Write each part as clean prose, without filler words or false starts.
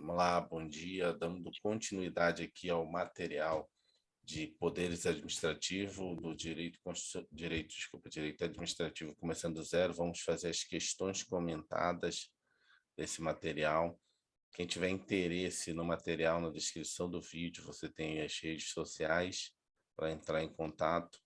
Olá, bom dia. Dando continuidade aqui ao material de poderes administrativo do direito administrativo começando do zero. Vamos fazer as questões comentadas desse material. Quem tiver interesse no material, na descrição do vídeo, você tem as redes sociais para entrar em contato.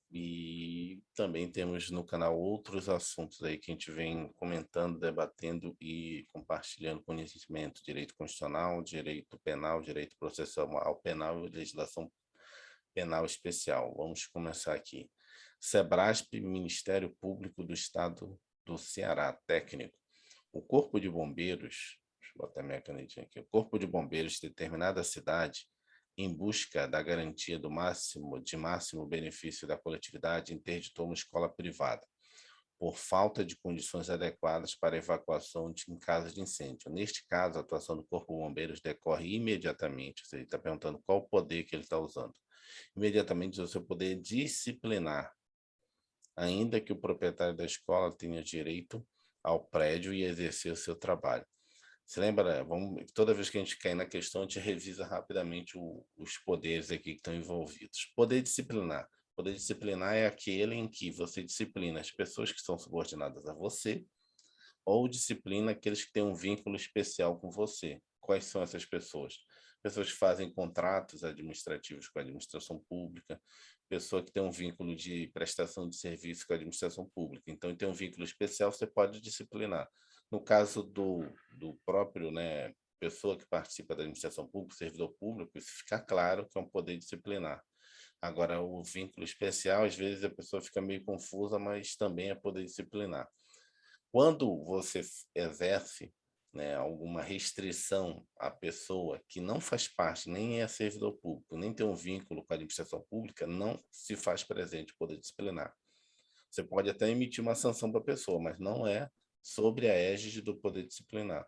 E também temos no canal outros assuntos aí que a gente vem comentando, debatendo e compartilhando conhecimento: direito constitucional, direito penal, direito processual penal e legislação penal especial. Vamos começar aqui. Sebrasp, Ministério Público do Estado do Ceará, técnico. O Corpo de Bombeiros, deixa eu botar minha canetinha aqui, o Corpo de Bombeiros de determinada cidade, em busca da garantia de máximo benefício da coletividade, interditou uma escola privada, por falta de condições adequadas para evacuação em caso de incêndio. Neste caso, a atuação do Corpo de Bombeiros decorre imediatamente, ou seja, ele está perguntando qual o poder que ele está usando. Imediatamente o seu poder disciplinar, ainda que o proprietário da escola tenha direito ao prédio e exercer o seu trabalho. Se lembra, toda vez que a gente cai na questão, a gente revisa rapidamente os poderes aqui que estão envolvidos. Poder disciplinar. Poder disciplinar é aquele em que você disciplina as pessoas que são subordinadas a você ou disciplina aqueles que têm um vínculo especial com você. Quais são essas pessoas? Pessoas que fazem contratos administrativos com a administração pública, pessoa que tem um vínculo de prestação de serviço com a administração pública. Então, tem um vínculo especial, você pode disciplinar. No caso do próprio, pessoa que participa da administração pública, servidor público, isso fica claro que é um poder disciplinar. Agora, o vínculo especial, às vezes a pessoa fica meio confusa, mas também é poder disciplinar. Quando você exerce, alguma restrição à pessoa que não faz parte, nem é servidor público, nem tem um vínculo com a administração pública, não se faz presente o poder disciplinar. Você pode até emitir uma sanção para a pessoa, mas não é sobre a égide do poder disciplinar.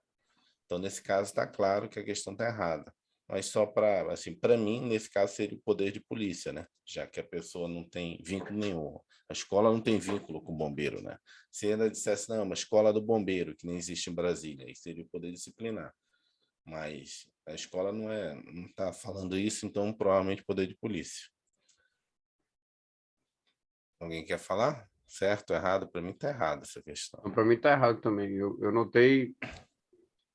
Então, nesse caso, está claro que a questão está errada. Mas só para, assim, para mim, nesse caso, seria o poder de polícia, né? Já que a pessoa não tem vínculo nenhum. A escola não tem vínculo com o bombeiro, né? Se ainda dissesse, não, uma escola do bombeiro, que nem existe em Brasília, aí seria o poder disciplinar. Mas a escola não está falando isso, então provavelmente poder de polícia. Alguém quer falar? Certo, errado? Para mim está errado essa questão. Para mim está errado também. Eu notei,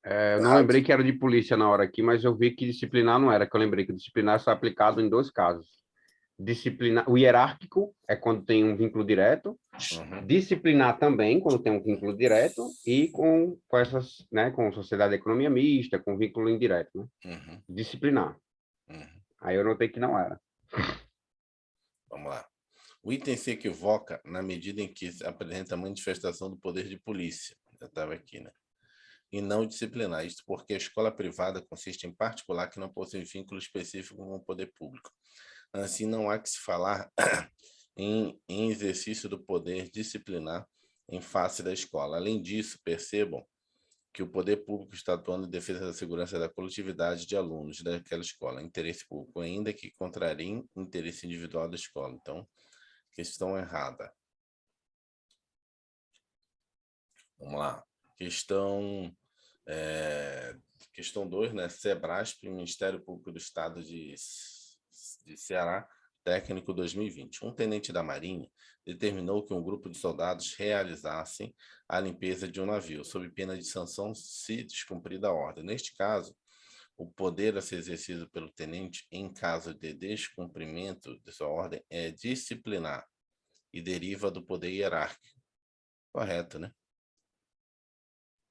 eu não Errado. lembrei que era de polícia na hora aqui, mas eu vi que disciplinar não era, que eu lembrei que disciplinar está aplicado em dois casos. Disciplinar, o hierárquico é quando tem um vínculo direto, disciplinar também quando tem um vínculo direto e com essas, né, com sociedade de economia mista, com vínculo indireto, né? Disciplinar. Aí eu notei que não era. Vamos lá. O item se equivoca na medida em que apresenta a manifestação do poder de polícia. Já estava aqui, né? E não disciplinar. Isso porque a escola privada consiste em particular que não possui vínculo específico com o poder público. Assim, não há que se falar em exercício do poder disciplinar em face da escola. Além disso, percebam que o poder público está atuando em defesa da segurança da coletividade de alunos daquela escola, interesse público, ainda que contrariem interesse individual da escola. Então, questão errada. Vamos lá. Questão 2, né? Sebrasp, Ministério Público do Estado de Ceará, técnico 2020. Um tenente da Marinha determinou que um grupo de soldados realizassem a limpeza de um navio, sob pena de sanção se descumprida a ordem. Neste caso, o poder a ser exercido pelo tenente, em caso de descumprimento de sua ordem, é disciplinar e deriva do poder hierárquico. Correto, né?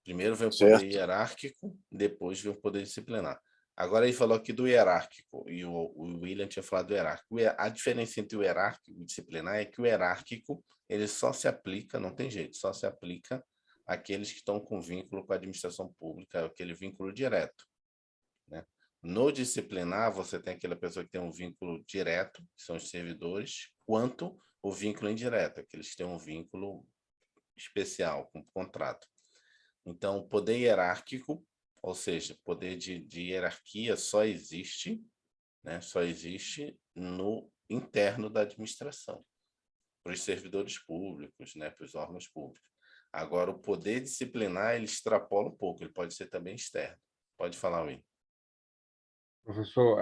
Primeiro vem o poder hierárquico, depois vem o poder disciplinar. Agora ele falou aqui do hierárquico, e o William tinha falado do hierárquico. A diferença entre o hierárquico e o disciplinar é que o hierárquico, ele só se aplica, não tem jeito, só se aplica àqueles que estão com vínculo com a administração pública, aquele vínculo direto, né? No disciplinar, você tem aquela pessoa que tem um vínculo direto, que são os servidores, quanto o vínculo indireto, aqueles que têm um vínculo especial, com contrato. Então, o poder hierárquico, ou seja, poder de hierarquia só existe, né? Só existe no interno da administração, para os servidores públicos, né? Para os órgãos públicos. Agora, o poder disciplinar, ele extrapola um pouco, ele pode ser também externo. Pode falar, Will. Professor,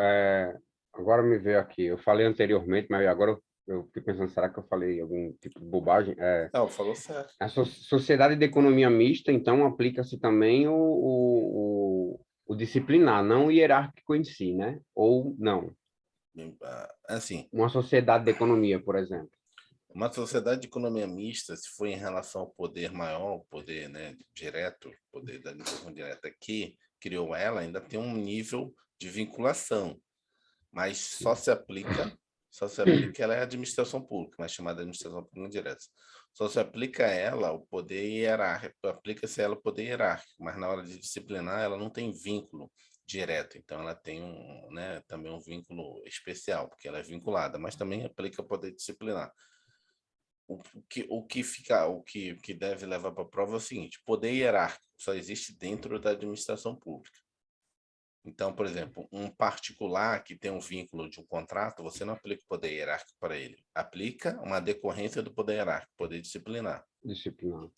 agora me veio aqui, eu falei anteriormente, mas agora eu fiquei pensando, será que eu falei algum tipo de bobagem? Não, falou certo. A sociedade de economia mista, então, aplica-se também o disciplinar, não o hierárquico em si, né? Ou não? Assim, Uma sociedade de economia, por exemplo. uma sociedade de economia mista, se for em relação ao poder maior, o poder, né, direto, o poder da administração direta que criou ela, ainda tem um nível de vinculação, mas só se aplica ela é a administração pública, mas chamada administração pública direta. Só se aplica a ela o poder hierárquico, aplica-se a ela o poder hierárquico, mas na hora de disciplinar ela não tem vínculo direto, então ela tem né, também um vínculo especial, porque ela é vinculada, mas também aplica o poder disciplinar. O que deve levar para a prova é o seguinte: poder hierárquico só existe dentro da administração pública. Então, por exemplo, um particular que tem um vínculo de um contrato, você não aplica o poder hierárquico para ele. Aplica uma decorrência do poder hierárquico, poder disciplinar. Disciplinar.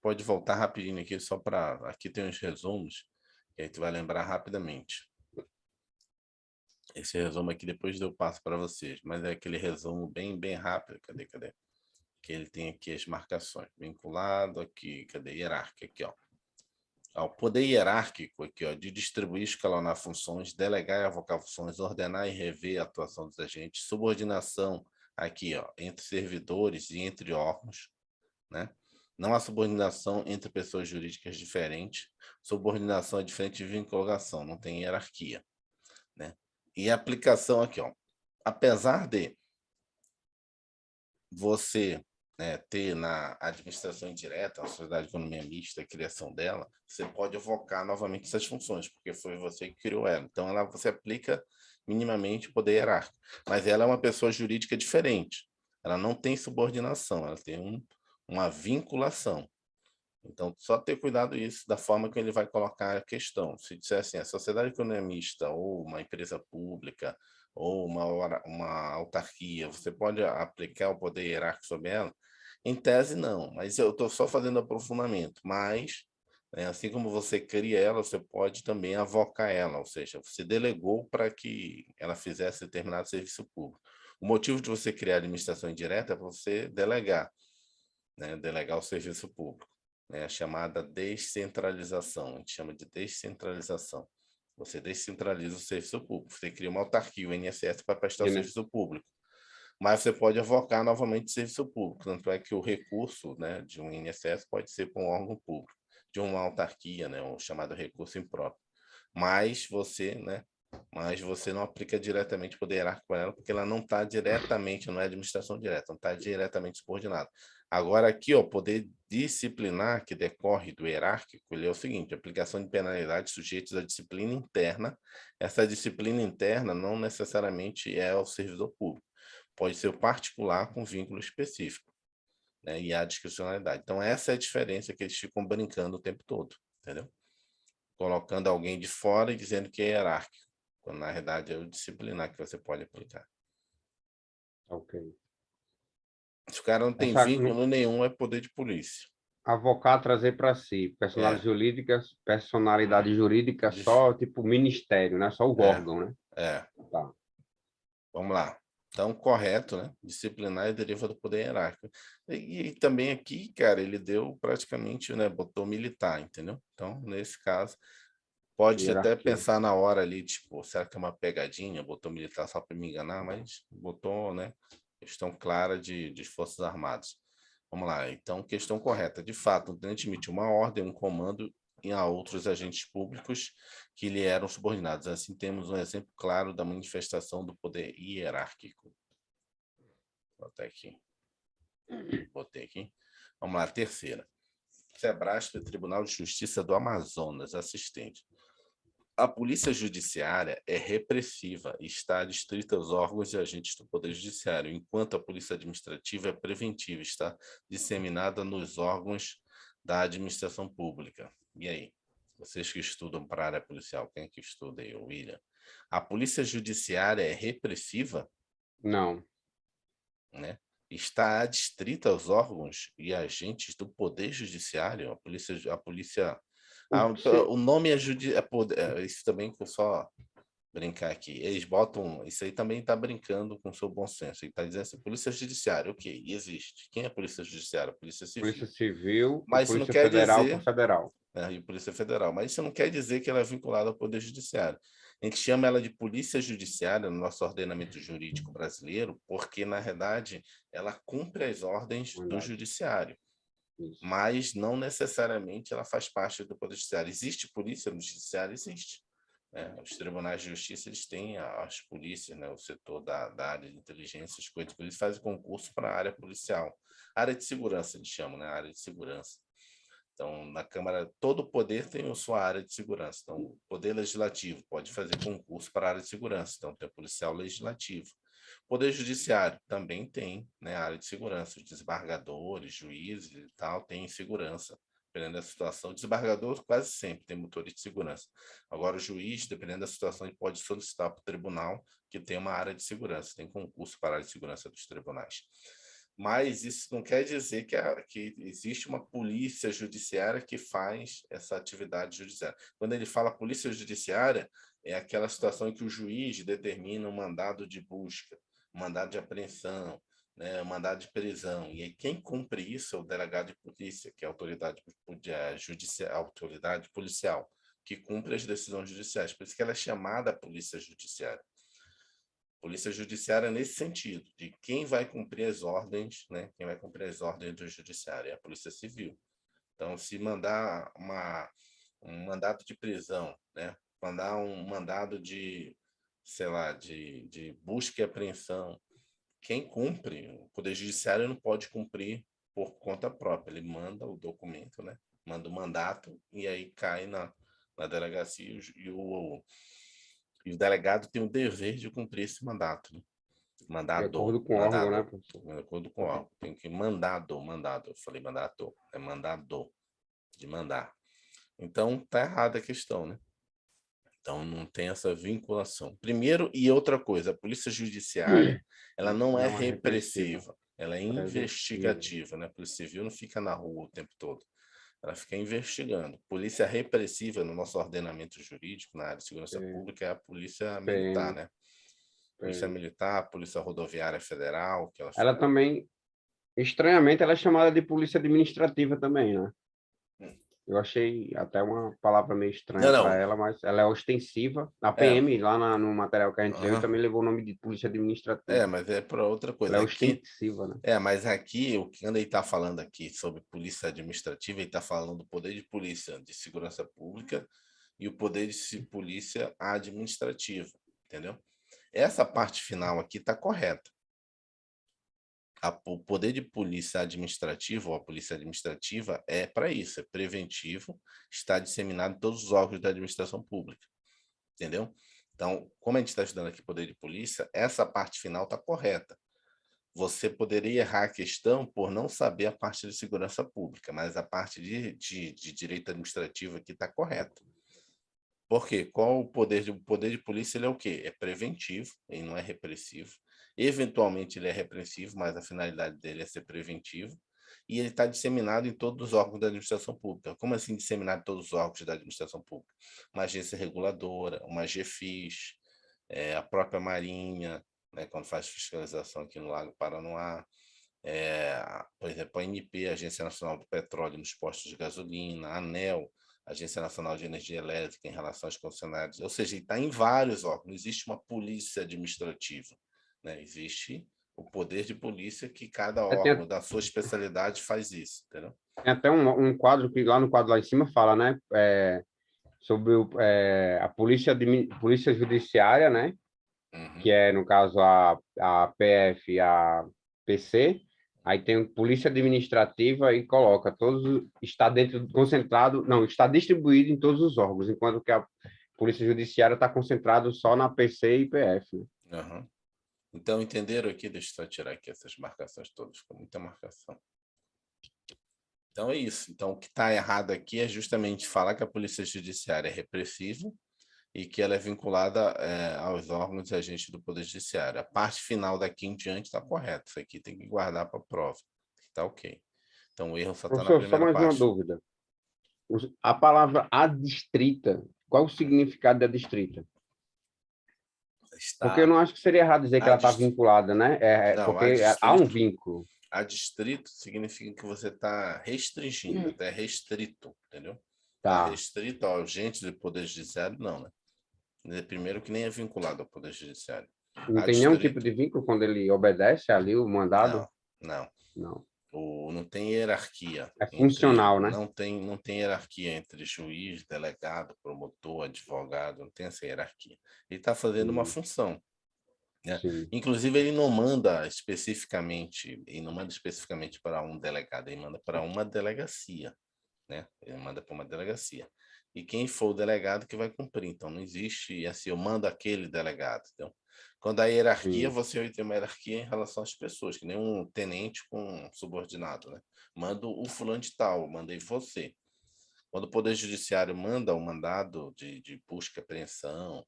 Pode voltar rapidinho aqui, só para... Aqui tem os resumos, que a gente vai lembrar rapidamente. Esse resumo aqui depois eu passo para vocês, mas é aquele resumo bem rápido. Cadê? Que ele tem aqui as marcações. Vinculado aqui, cadê? Hierárquico, aqui, ó. O poder hierárquico aqui, ó, de distribuir e escalonar funções, delegar e avocar funções, ordenar e rever a atuação dos agentes, subordinação aqui, ó, entre servidores e entre órgãos, né? Não há subordinação entre pessoas jurídicas diferentes. Subordinação é diferente de vinculação, não tem hierarquia, né? E a aplicação aqui, ó. Apesar de você, né, ter na administração indireta, a sociedade de economia mista, a criação dela, você pode evocar novamente essas funções, porque foi você que criou ela. Então, você aplica minimamente o poder hierárquico. Mas ela é uma pessoa jurídica diferente. Ela não tem subordinação, ela tem uma vinculação. Então, só ter cuidado isso da forma que ele vai colocar a questão. Se disser assim, a sociedade economista ou uma empresa pública ou uma autarquia, você pode aplicar o poder hierárquico sobre ela? Em tese, não, mas eu estou só fazendo aprofundamento. Mas, né, assim como você cria ela, você pode também avocar ela, ou seja, você delegou para que ela fizesse determinado serviço público. O motivo de você criar a administração indireta é para você delegar, né, delegar o serviço público. A chamada descentralização, a gente chama de descentralização. Você descentraliza o serviço público, você cria uma autarquia, o INSS, para prestar o serviço público. Mas você pode avocar novamente o serviço público, tanto é que o recurso, né, de um INSS pode ser para um órgão público, de uma autarquia, né, o chamado recurso impróprio. Mas você não aplica diretamente o poder hierárquico para ela, porque ela não está diretamente, não é administração direta, não está diretamente subordinada. Agora aqui, o poder disciplinar que decorre do hierárquico, ele é o seguinte: aplicação de penalidades sujeitas à disciplina interna. Essa disciplina interna não necessariamente é o servidor público, pode ser o particular com vínculo específico, né? E a discricionalidade. Então essa é a diferença que eles ficam brincando o tempo todo, entendeu? Colocando alguém de fora e dizendo que é hierárquico, quando na verdade é o disciplinar que você pode aplicar. Ok. Se o cara não tem vínculo nenhum, é poder de polícia. Avocar, trazer para si, personalidade jurídica só, tipo, ministério, né? Só o órgão, né? Tá. Vamos lá. Então, correto, né? Disciplinar é deriva do poder hierárquico. E também aqui, cara, ele deu praticamente, né? Botou militar, entendeu? Então, nesse caso, pode até pensar na hora ali, tipo, será que é uma pegadinha? Botou militar só para me enganar, mas botou, né? Questão clara de Forças Armadas. Vamos lá. Então, questão correta. De fato, o tenente emitiu uma ordem, um comando a outros agentes públicos que lhe eram subordinados. Assim, temos um exemplo claro da manifestação do poder hierárquico. Vou botar aqui. Botei aqui. Vamos lá, terceira. Sebrasp, Tribunal de Justiça do Amazonas, assistente. A polícia judiciária é repressiva e está adstrita aos órgãos e agentes do Poder Judiciário, enquanto a polícia administrativa é preventiva, está disseminada nos órgãos da administração pública. E aí? Vocês que estudam para a área policial, quem é que estuda aí, William? A polícia judiciária é repressiva? Não. Né? Está adstrita aos órgãos e agentes do Poder Judiciário, a polícia O nome isso também que eu só brincar aqui. Eles botam, isso aí também está brincando com o seu bom senso. Ele está dizendo assim, Polícia Judiciária, ok, existe. Quem é a Polícia Judiciária? Polícia Civil. Polícia Civil e Mas isso não Polícia quer Federal por dizer, federal. e Polícia Federal, mas isso não quer dizer que ela é vinculada ao Poder Judiciário. A gente chama ela de Polícia Judiciária no nosso ordenamento jurídico brasileiro, porque, na realidade, ela cumpre as ordens do Verdade. Judiciário, Isso. mas não necessariamente ela faz parte do Poder Judiciário. Existe polícia no Judiciário? Existe. Os tribunais de justiça, eles têm as polícias, né? O setor da área de inteligência, as coisas, eles fazem concurso para a área policial. Área de segurança, eles chamam, né? Área de segurança. Então, na Câmara, todo poder tem a sua área de segurança. Então, o Poder Legislativo pode fazer concurso para a área de segurança. Então, tem o policial legislativo. O Poder Judiciário também tem, né, a área de segurança. Os desembargadores, juízes e tal, têm segurança. Dependendo da situação, o desembargador quase sempre tem motorista de segurança. Agora, o juiz, dependendo da situação, ele pode solicitar para o tribunal que tem uma área de segurança. Tem concurso para a área de segurança dos tribunais. Mas isso não quer dizer que existe uma polícia judiciária que faz essa atividade judiciária. Quando ele fala polícia judiciária, é aquela situação em que o juiz determina um mandado de busca, um mandado de apreensão, né, um mandado de prisão. E aí quem cumpre isso é o delegado de polícia, que é a autoridade policial, que cumpre as decisões judiciais. Por isso que ela é chamada polícia judiciária. Polícia Judiciária nesse sentido, de quem vai cumprir as ordens, né? Quem vai cumprir as ordens do Judiciário é a Polícia Civil. Então, se mandar um mandato de prisão, né? Mandar um mandado de, sei lá, de busca e apreensão, quem cumpre, o Poder Judiciário não pode cumprir por conta própria, ele manda o documento, né? Manda o mandato e aí cai na delegacia e o delegado tem o dever de cumprir esse mandato, né? De acordo com o órgão, né, professor? De acordo com o órgão. Tem que mandado. Eu falei mandato, é mandado, de mandar. Então, tá errada a questão, né? Então, não tem essa vinculação. Primeiro, e outra coisa, a Polícia Judiciária, ela não é Não é repressiva. repressiva, ela é Preventiva. investigativa, né? A Polícia Civil não fica na rua o tempo todo. Ela fica investigando. Polícia repressiva, no nosso ordenamento jurídico, na área de segurança pública, é a Polícia Militar, PM. né? Polícia Militar, Polícia Rodoviária Federal, que ela fica... Ela também, estranhamente, ela é chamada de polícia administrativa também, né? Eu achei até uma palavra meio estranha para ela, mas ela é ostensiva. A PM, lá no material que a gente leu, também levou o nome de polícia administrativa. Mas é para outra coisa. Ela é aqui, ostensiva, né? mas aqui, quando ele está falando aqui sobre polícia administrativa, ele está falando do poder de polícia de segurança pública e o poder de polícia administrativa, entendeu? Essa parte final aqui está correta. O poder de polícia administrativa ou a polícia administrativa é para isso, é preventivo, está disseminado em todos os órgãos da administração pública, entendeu? Então, como a gente está estudando aqui poder de polícia, essa parte final está correta. Você poderia errar a questão por não saber a parte de segurança pública, mas a parte de direito administrativo aqui está correta. Por quê? Qual o poder de polícia? Ele é o quê? É preventivo, ele não é repressivo. Eventualmente ele é repressivo, mas a finalidade dele é ser preventivo. E ele está disseminado em todos os órgãos da administração pública. Como assim disseminado em todos os órgãos da administração pública? Uma agência reguladora, uma GFIS, a própria Marinha, né, quando faz fiscalização aqui no Lago Paranoá, por exemplo, a ANP, a Agência Nacional do Petróleo nos postos de gasolina, a ANEEL, Agência Nacional de Energia Elétrica em relação às concessionárias, ou seja, está em vários órgãos, não existe uma polícia administrativa, né? Existe o poder de polícia que cada órgão da sua especialidade faz isso, entendeu? Tem até um quadro que lá no quadro lá em cima fala, né, sobre a polícia judiciária, né, que é, no caso, a PF e a PC. Aí tem polícia administrativa e coloca está está distribuído em todos os órgãos, enquanto que a polícia judiciária está concentrado só na PC e PF. Né? Uhum. Então, entenderam aqui? Deixa eu só tirar aqui essas marcações todas, ficou muita marcação. Então, é isso. Então, o que está errado aqui é justamente falar que a polícia judiciária é repressiva e que ela é vinculada aos órgãos e agentes do Poder Judiciário. A parte final daqui em diante está correta. Isso aqui tem que guardar para a prova. Está ok. Então, o erro só está na Professor, só primeira mais parte. uma dúvida. A palavra adstrita, qual o significado de adstrita? Porque eu Está não acho que seria errado dizer que ela está adst... vinculada, né? Não, Porque há um adstrito. vínculo. Adstrito significa que você está restringindo, até restrito, entendeu? Está Tá. restrito ao agente do Poder Judiciário, não, né? Primeiro que nem é vinculado ao Poder Judiciário. Não tem nenhum tipo Adstrito, de vínculo quando ele obedece ali o mandado? não, não. Não. Não tem hierarquia É entre, funcional, né? não tem hierarquia entre juiz, delegado, promotor, advogado, não tem essa hierarquia. Ele está fazendo uma Sim, função, né? sim. Inclusive, ele não manda especificamente para um delegado, ele manda para uma delegacia, né? Ele manda para uma delegacia. E quem for o delegado que vai cumprir. Então, não existe assim, eu mando aquele delegado. Então, quando a hierarquia, Sim. você vai ter uma hierarquia em relação às pessoas, que nem um tenente com um subordinado, né? Mando o fulano de tal, mandei você. Quando o Poder Judiciário manda um mandado de busca e apreensão,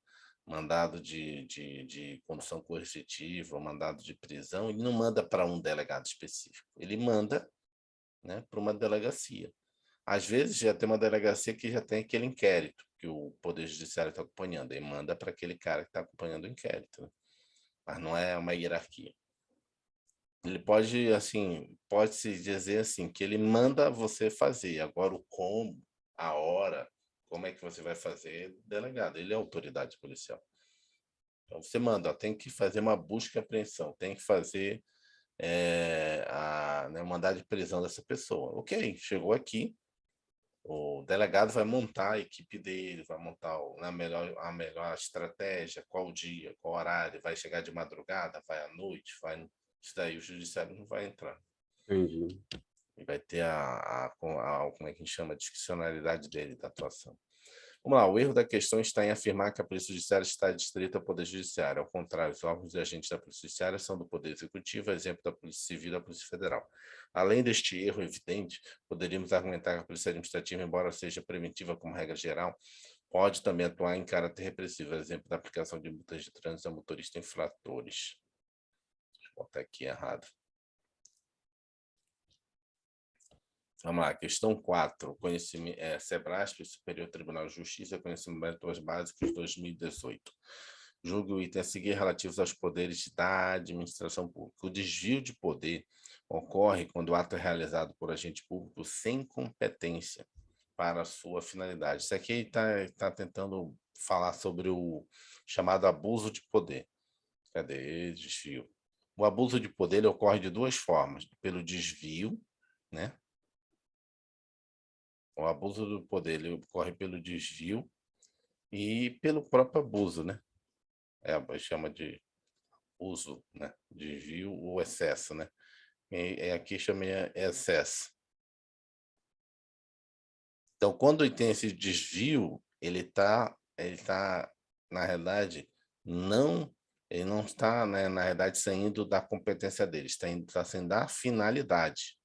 mandado de condução coercitiva, mandado de prisão, ele não manda para um delegado específico, ele manda, né, para uma delegacia. Às vezes já tem uma delegacia que já tem aquele inquérito que o Poder Judiciário está acompanhando, e manda para aquele cara que está acompanhando o inquérito, né? Mas não é uma hierarquia. Ele pode, assim, pode-se dizer assim, que ele manda você fazer. Agora, o como, a hora, como é que você vai fazer, delegado. Ele é autoridade policial. Então, você manda, ó, tem que fazer uma busca e apreensão, tem que fazer né, o mandado de prisão dessa pessoa. Ok, chegou aqui, o delegado vai montar a equipe dele, vai montar a melhor estratégia, qual dia, qual horário, vai chegar de madrugada, vai à noite, vai. Isso daí o judiciário não vai entrar. Entendi. E vai ter como é que a gente chama, a discricionalidade dele, da atuação. Vamos lá, o erro da questão está em afirmar que a Polícia Judiciária está adstrita ao Poder Judiciário. Ao contrário, os órgãos e agentes da Polícia Judiciária são do Poder Executivo, exemplo da Polícia Civil e da Polícia Federal. Além deste erro evidente, poderíamos argumentar que a Polícia Administrativa, embora seja preventiva como regra geral, pode também atuar em caráter repressivo, exemplo da aplicação de multas de trânsito a motoristas infratores. Deixa eu botar aqui errado. Vamos lá, questão 4. Conhecimento, SEBRASP, Superior Tribunal de Justiça, Conhecimentos Básicos 2018. Julgue o item a seguir relativos aos poderes da administração pública. O desvio de poder ocorre quando o ato é realizado por agente público sem competência para a sua finalidade. Isso aqui está tentando falar sobre o chamado abuso de poder. Cadê? Desvio. O abuso de poder ele ocorre de duas formas: pelo desvio, né? O abuso do poder ele ocorre pelo desvio e pelo próprio abuso, né? Chama de uso, né? Desvio ou excesso, né? Aqui chama excesso. Então, quando tem esse desvio, ele tá, na realidade, ele não está, né, na realidade, saindo da competência dele, está saindo da finalidade.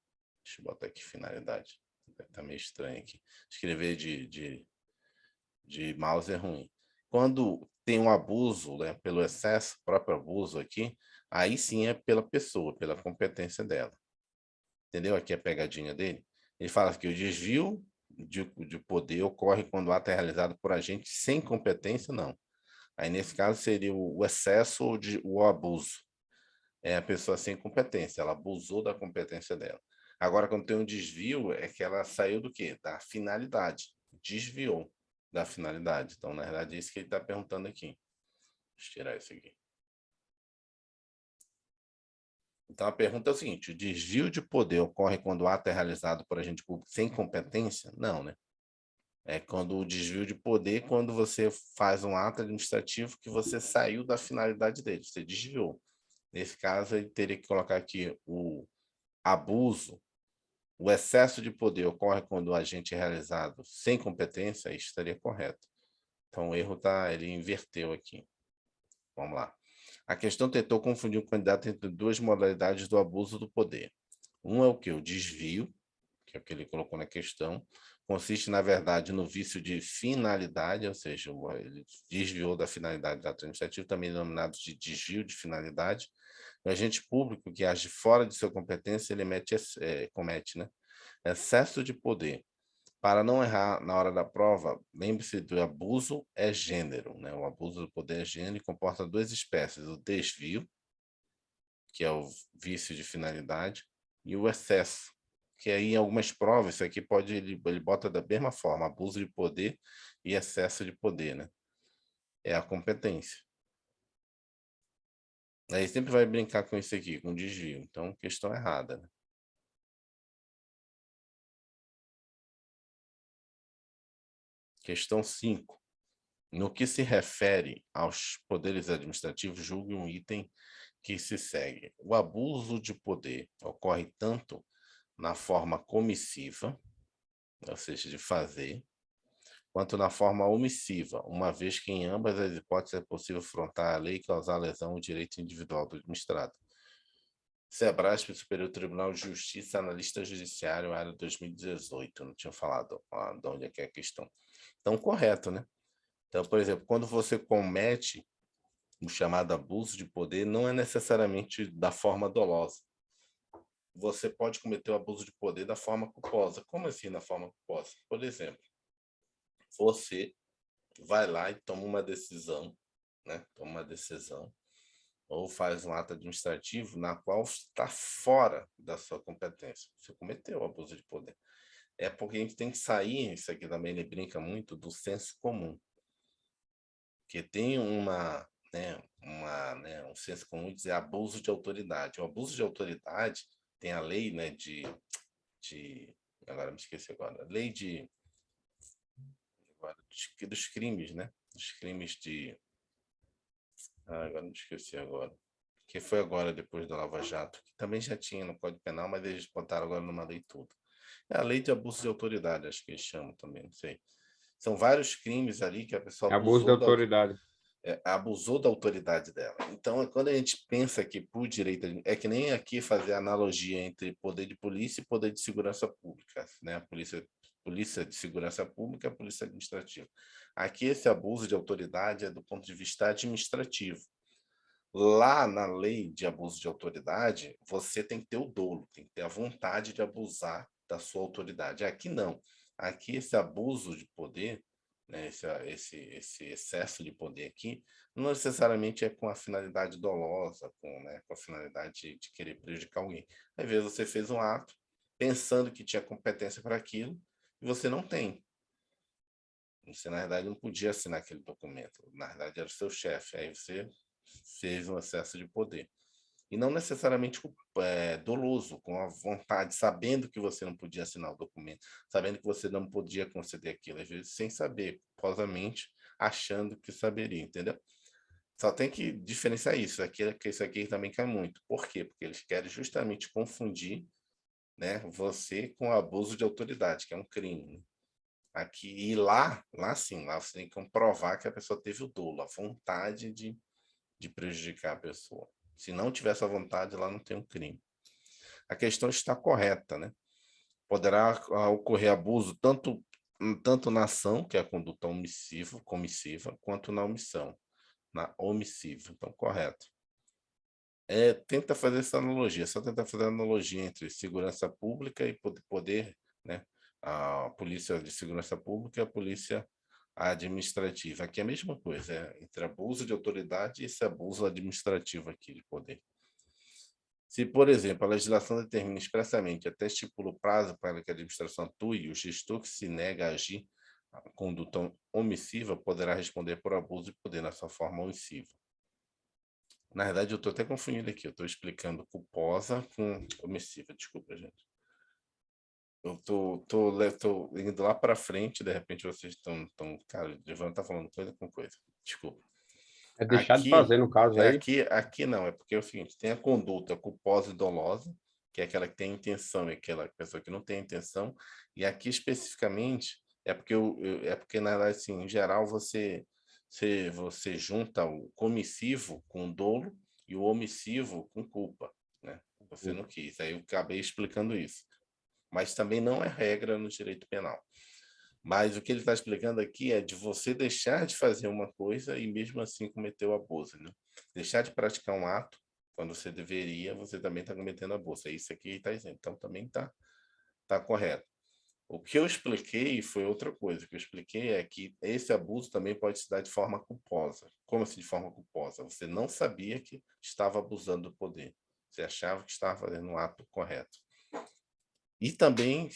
Deixa eu botar aqui finalidade. Está meio estranho aqui. Escrever de mouse é ruim. Quando tem um abuso, né, pelo excesso, próprio abuso aqui, aí sim é pela pessoa, pela competência dela. Entendeu? Aqui a pegadinha dele. Ele fala que o desvio de poder ocorre quando o ato é realizado por agente sem competência, não. Aí, nesse caso, seria o excesso ou o abuso. É a pessoa sem competência, ela abusou da competência dela. Agora, quando tem um desvio, é que ela saiu do quê? Da finalidade. Desviou da finalidade. Então, na verdade, é isso que ele está perguntando aqui. Deixa eu tirar isso aqui. Então, a pergunta é o seguinte: o desvio de poder ocorre quando o ato é realizado por agente público sem competência? Não, né? É quando o desvio de poder, quando você faz um ato administrativo que você saiu da finalidade dele, você desviou. Nesse caso, ele teria que colocar aqui o abuso, o excesso de poder ocorre quando o agente é realizado sem competência, aí estaria correto. Então, o erro ele inverteu aqui. Vamos lá. A questão tentou confundir o candidato entre duas modalidades do abuso do poder. Um é o que? O desvio, que é o que ele colocou na questão, consiste, na verdade, no vício de finalidade, ou seja, ele desviou da finalidade do ato administrativo, também denominado de desvio de finalidade. O agente público que age fora de sua competência, ele comete, né, excesso de poder. Para não errar na hora da prova, lembre-se do abuso é gênero, né? O abuso do poder é gênero e comporta duas espécies, o desvio, que é o vício de finalidade, e o excesso, que aí em algumas provas, isso aqui pode, ele bota da mesma forma, abuso de poder e excesso de poder, né? É a competência. Aí sempre vai brincar com isso aqui, com desvio. Então, questão errada, né? Questão 5. No que se refere aos poderes administrativos, julgue um item que se segue. O abuso de poder ocorre tanto na forma comissiva, ou seja, de fazer, quanto na forma omissiva, uma vez que em ambas as hipóteses é possível afrontar a lei e causar lesão ao direito individual do administrado. SEBRASP, Superior Tribunal de Justiça, Analista Judiciário, área 2018. Não tinha falado de onde é que é a questão. Então, correto, né? Então, por exemplo, quando você comete o chamado abuso de poder, não é necessariamente da forma dolosa. Você pode cometer o abuso de poder da forma culposa. Como assim da forma culposa? Por exemplo, você vai lá e toma uma decisão, né? Toma uma decisão ou faz um ato administrativo na qual está fora da sua competência. Você cometeu o abuso de poder. É porque a gente tem que sair, isso aqui também ele brinca muito, do senso comum. Que tem um senso comum dizer abuso de autoridade. O abuso de autoridade tem a lei, né, agora me esqueci agora, lei dos crimes, né? Dos crimes agora me esqueci agora. Que foi agora, depois da Lava Jato, que também já tinha no Código Penal, mas eles botaram agora numa lei tudo. É a lei de abuso de autoridade, acho que eles chamam também, não sei. São vários crimes ali que a pessoa Abuso da autoridade. abusou da autoridade dela. Então, quando a gente pensa que por direito, é que nem aqui fazer analogia entre poder de polícia e poder de segurança pública, né? A polícia de segurança pública e a polícia administrativa. Aqui esse abuso de autoridade é do ponto de vista administrativo. Lá na lei de abuso de autoridade, você tem que ter o dolo, tem que ter a vontade de abusar da sua autoridade. Aqui não. Aqui esse abuso de poder, né, esse excesso de poder aqui, não necessariamente é com a finalidade dolosa, com a finalidade de querer prejudicar alguém. Às vezes você fez um ato pensando que tinha competência para aquilo e você não tem. Você, na verdade, não podia assinar aquele documento. Na verdade, era o seu chefe. Aí você fez um excesso de poder. E não necessariamente doloso, com a vontade, sabendo que você não podia assinar o documento, sabendo que você não podia conceder aquilo, às vezes sem saber, culposamente, achando que saberia, entendeu? Só tem que diferenciar isso. Que isso aqui também cai muito. Por quê? Porque eles querem justamente confundir, né, você com o abuso de autoridade, que é um crime, né? Aqui e lá sim, lá você tem que comprovar que a pessoa teve o dolo, a vontade de prejudicar a pessoa. Se não tiver essa vontade, lá não tem um crime. A questão está correta, né? Poderá ocorrer abuso tanto na ação, que é a conduta comissiva, quanto na omissão, na omissiva. Então, correto. Tenta fazer essa analogia, só tentar fazer a analogia entre segurança pública e poder, né? A polícia de segurança pública e a polícia administrativa. Aqui é a mesma coisa, entre abuso de autoridade e esse abuso administrativo aqui de poder. Se, por exemplo, a legislação determina expressamente, até estipula o prazo para que a administração atue, o gestor que se nega a agir a conduta omissiva poderá responder por abuso de poder na sua forma omissiva. Na verdade, eu estou até confundindo aqui. Eu estou explicando culposa com omissiva. Desculpa, gente. Eu tô indo lá para frente, de repente vocês estão... Cara, o Giovanni está falando coisa com coisa. Desculpa. É deixar de fazer, no caso aí. Aqui não, é porque é o seguinte, tem a conduta culposa e dolosa, que é aquela que tem intenção e aquela pessoa que não tem intenção, e aqui especificamente é porque na verdade assim, em geral você junta o comissivo com dolo e o omissivo com culpa, né? Você não quis, aí eu acabei explicando isso. Mas também não é regra no direito penal. Mas o que ele está explicando aqui é de você deixar de fazer uma coisa e mesmo assim cometer o abuso, né? Deixar de praticar um ato quando você deveria, você também está cometendo abuso. É isso aqui está dizendo. Então também está correto. O que eu expliquei foi outra coisa. O que eu expliquei é que esse abuso também pode se dar de forma culposa. Como assim de forma culposa? Você não sabia que estava abusando do poder. Você achava que estava fazendo um ato correto. E também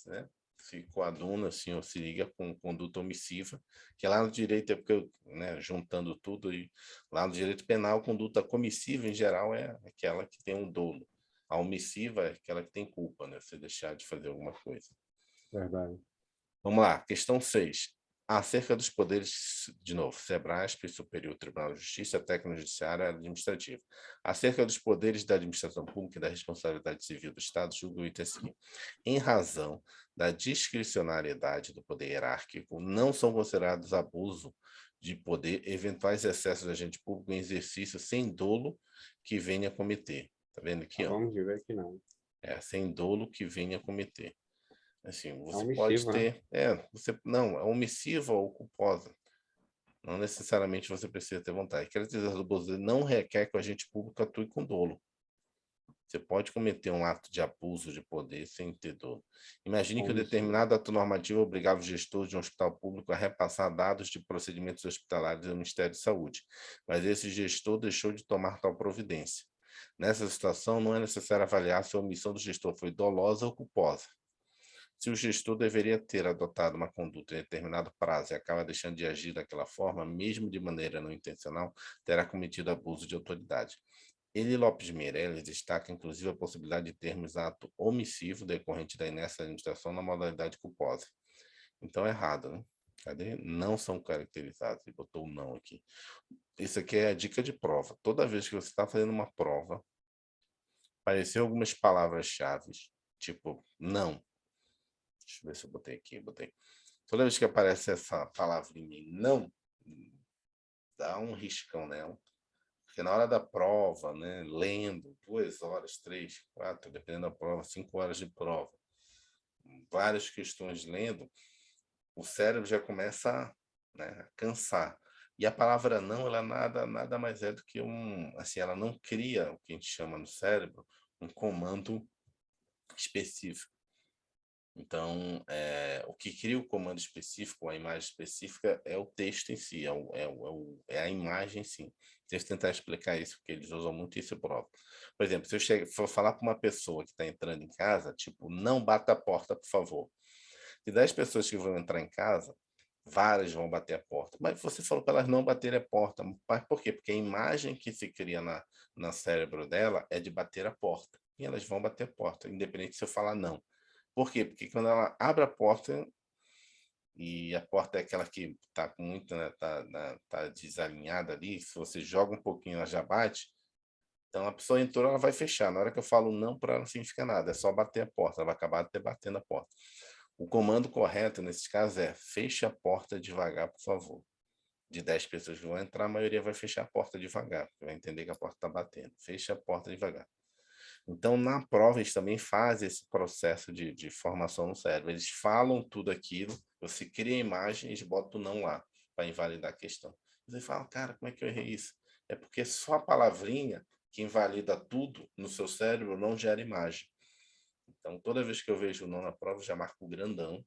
né, se coaduna, assim, ou se liga com conduta omissiva, que lá no direito é porque, né, juntando tudo, e lá no direito penal, conduta comissiva, em geral, é aquela que tem um dolo. A omissiva é aquela que tem culpa, né? Você deixar de fazer alguma coisa. Verdade. Vamos lá, questão 6. Acerca dos poderes, de novo, SEBRASP, Superior Tribunal de Justiça, Técnico Judiciário e Administrativo. Acerca dos poderes da administração pública e da responsabilidade civil do Estado, julgo o item seguinte. Em razão da discricionariedade do poder hierárquico, não são considerados abuso de poder eventuais excessos do agente público em exercício sem dolo que venha a cometer. Está vendo aqui, ó? Vamos ver que não. Sem dolo que venha a cometer. Assim, É você pode omissivo, né? ter, não, é omissiva ou culposa. Não necessariamente você precisa ter vontade. Caracterização do abuso não requer que o agente público atue com dolo. Você pode cometer um ato de abuso de poder sem ter dolo. Imagine que um Omissivo. determinado ato normativo obrigava o gestor de um hospital público a repassar dados de procedimentos hospitalares ao Ministério de Saúde, mas esse gestor deixou de tomar tal providência. Nessa situação, não é necessário avaliar se a omissão do gestor foi dolosa ou culposa. Se o gestor deveria ter adotado uma conduta em determinado prazo e acaba deixando de agir daquela forma, mesmo de maneira não intencional, terá cometido abuso de autoridade. Eli Lopes Meirelles destaca, inclusive, a possibilidade de termos ato omissivo decorrente da inércia da administração na modalidade culposa. Então, é errado, né? Cadê? Não são caracterizados. Ele botou o não aqui. Isso aqui é a dica de prova. Toda vez que você está fazendo uma prova, aparecer algumas palavras-chave, tipo não. Deixa eu ver se eu botei aqui. Botei. Toda vez que aparece essa palavrinha não, dá um riscão nela. Porque na hora da prova, né, lendo 2 horas, 3, 4, dependendo da prova, 5 horas de prova, várias questões lendo, o cérebro já começa né, a cansar. E a palavra não, ela nada mais é do que assim, ela não cria o que a gente chama no cérebro um comando específico. Então, o que cria o comando específico, a imagem específica, é o texto em si, é a imagem em si. Deixa eu tentar explicar isso, porque eles usam muito isso prova. Por exemplo, se eu for falar para uma pessoa que está entrando em casa, tipo, não bata a porta, por favor. De 10 pessoas que vão entrar em casa, várias vão bater a porta. Mas você falou para elas não baterem a porta. Mas por quê? Porque a imagem que se cria na cérebro dela é de bater a porta. E elas vão bater a porta, independente se eu falar não. Por quê? Porque quando ela abre a porta, e a porta é aquela que está com muito, né, tá desalinhada ali, se você joga um pouquinho, ela já bate. Então a pessoa entrou, ela vai fechar. Na hora que eu falo não, para ela não significa nada, é só bater a porta, ela vai acabar até batendo a porta. O comando correto, nesses casos, é feche a porta devagar, por favor. De 10 pessoas que vão entrar, a maioria vai fechar a porta devagar, porque vai entender que a porta está batendo. Feche a porta devagar. Então, na prova, eles também fazem esse processo de formação no cérebro. Eles falam tudo aquilo, você cria a imagem e eles botam o não lá, para invalidar a questão. Você fala, cara, como é que eu errei isso? É porque só a palavrinha que invalida tudo no seu cérebro não gera imagem. Então, toda vez que eu vejo o não na prova, eu já marco grandão,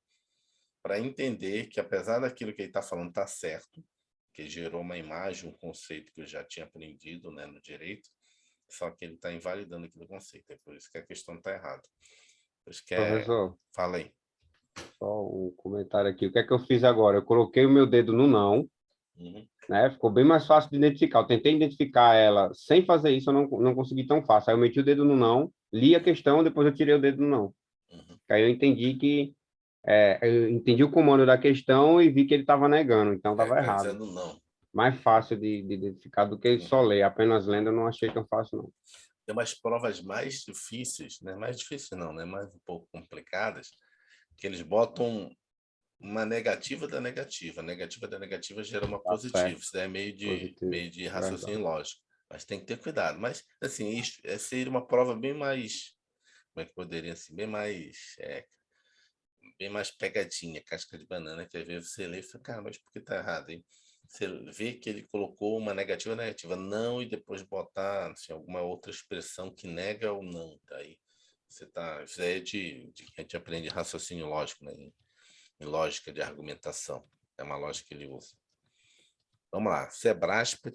para entender que, apesar daquilo que ele está falando estar certo, que gerou uma imagem, um conceito que eu já tinha aprendido, né, no direito, só que ele está invalidando aquele conceito. É por isso que a questão está errada. Professor, Fala aí. só um comentário aqui. O que é que eu fiz agora? Eu coloquei o meu dedo no não, Uhum. né? Ficou bem mais fácil de identificar. Eu tentei identificar ela sem fazer isso, eu não consegui tão fácil. Aí eu meti o dedo no não, li a questão, depois eu tirei o dedo no não. Uhum. Aí eu entendi eu entendi o comando da questão e vi que ele estava negando, então estava Tá errado. dizendo não. Mais fácil de identificar do que só ler. Apenas lendo eu não achei tão fácil, não. Tem umas provas mais difíceis, né? Mais difíceis não, né? Mais um pouco complicadas, que eles botam uma negativa da negativa. A negativa da negativa gera uma Tá positiva. certo, Isso daí é meio de, positivo. meio de raciocínio Verdade. lógico. Mas tem que ter cuidado. Mas, assim, isso seria uma prova bem mais, como é que poderia assim, bem mais pegadinha, casca de banana, que às vezes você lê e fala, cara, mas por que tá errado, hein? Você vê que ele colocou uma negativa, não, e depois botar assim, alguma outra expressão que nega ou não. Daí Isso aí é a gente aprende raciocínio lógico, né? Em lógica de argumentação. É uma lógica que ele usa. Vamos lá. Sebrasp,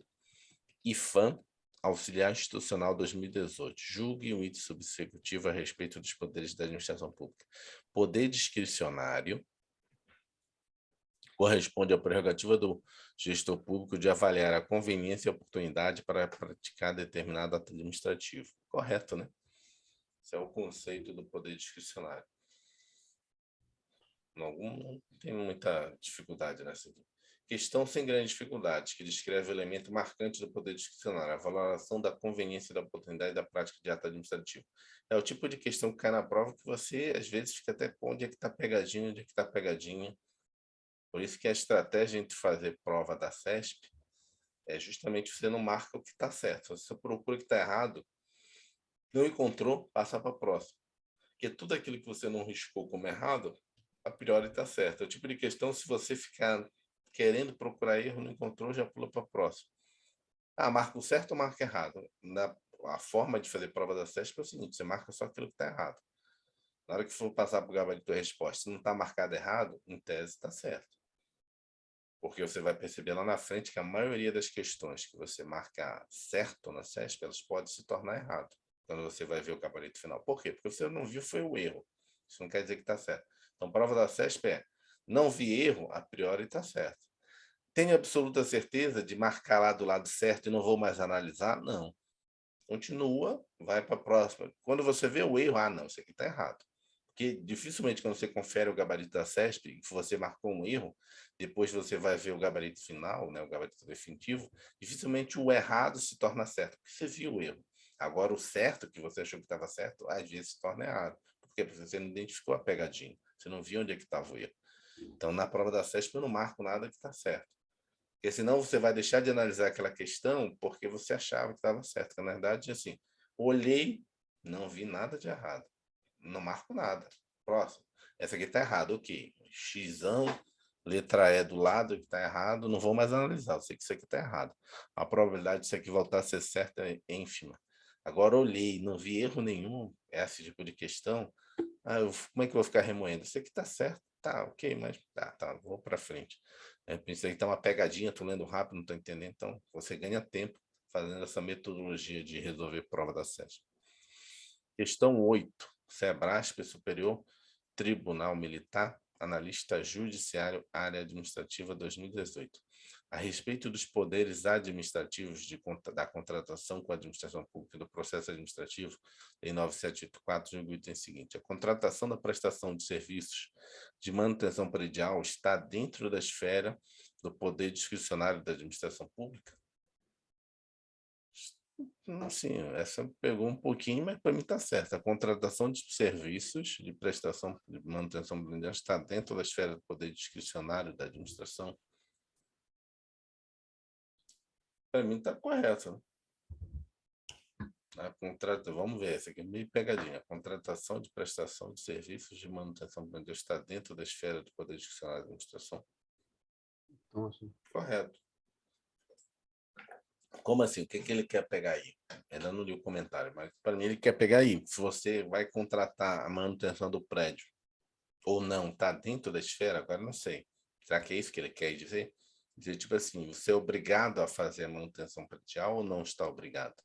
IFAM, Auxiliar Institucional 2018. Julgue um item subsecutivo a respeito dos poderes da administração pública. Poder discricionário corresponde à prerrogativa do gestor público de avaliar a conveniência e a oportunidade para praticar determinado ato administrativo. Correto, né? Esse é o conceito do poder discricionário. Não tem muita dificuldade nessa aqui. Questão sem grandes dificuldades, que descreve o elemento marcante do poder discricionário, a valoração da conveniência da oportunidade da prática de ato administrativo. É o tipo de questão que cai na prova que você, às vezes, fica até onde é que está pegadinho, onde é que está pegadinha. Por isso que a estratégia entre fazer prova da CESP é justamente você não marca o que está certo. Se você procura o que está errado, não encontrou, passa para a próxima. Porque tudo aquilo que você não riscou como errado, a priori está certo. É o tipo de questão, se você ficar querendo procurar erro, não encontrou, já pula para a próxima. Marca o certo ou marca errado? A forma de fazer prova da CESP é o seguinte, você marca só aquilo que está errado. Na hora que for passar para o gabarito a resposta, se não está marcado errado, em tese está certo. Porque você vai perceber lá na frente que a maioria das questões que você marca certo na CESP, elas podem se tornar errado quando você vai ver o gabarito final. Por quê? Porque você não viu foi o erro. Isso não quer dizer que está certo. Então, prova da CESP é não vi erro, a priori está certo. Tenho absoluta certeza de marcar lá do lado certo e não vou mais analisar? Não. Continua, vai para a próxima. Quando você vê o erro, não, isso aqui está errado. Porque dificilmente quando você confere o gabarito da CESP, e você marcou um erro, depois você vai ver o gabarito final, né, o gabarito definitivo, dificilmente o errado se torna certo, porque você viu o erro. Agora, o certo, que você achou que estava certo, às vezes se torna errado. Por quê? Porque você não identificou a pegadinha. Você não viu onde é que estava o erro. Então, na prova da CESP, eu não marco nada que está certo. Porque senão você vai deixar de analisar aquela questão porque você achava que estava certo. Na verdade, assim, olhei, não vi nada de errado. Não marco nada. Próximo. Essa aqui está errada, ok. Xão, letra E do lado que está errado, não vou mais analisar. Eu sei que isso aqui está errado. A probabilidade disso aqui voltar a ser certa é ínfima. Agora olhei, não vi erro nenhum. Esse tipo de questão. Como é que eu vou ficar remoendo? Isso aqui está certo. Tá, ok, mas tá, vou para frente. Pensei que tá uma pegadinha, tô lendo rápido, não tô entendendo. Então, você ganha tempo fazendo essa metodologia de resolver prova da SESP. Questão 8. Sebrasp Superior, Tribunal Militar, Analista Judiciário, Área Administrativa 2018. A respeito dos poderes administrativos da contratação com a administração pública e do processo administrativo, Lei 9784 julga o item seguinte. A contratação da prestação de serviços de manutenção predial está dentro da esfera do poder discricionário da administração pública? Sim, essa pegou um pouquinho, mas para mim está certo. A contratação de serviços de prestação de manutenção predial está dentro da esfera do poder discricionário da administração? Para mim está correto. Vamos ver, essa aqui é meio pegadinha. A contratação de prestação de serviços de manutenção predial está dentro da esfera do poder discricionário da administração? Então, assim, correto. Como assim? O que ele quer pegar aí? Ainda não li o comentário, mas para mim ele quer pegar aí. Se você vai contratar a manutenção do prédio ou não, está dentro da esfera, agora não sei. Será que é isso que ele quer dizer? Dizer tipo assim, você é obrigado a fazer a manutenção predial ou não está obrigado?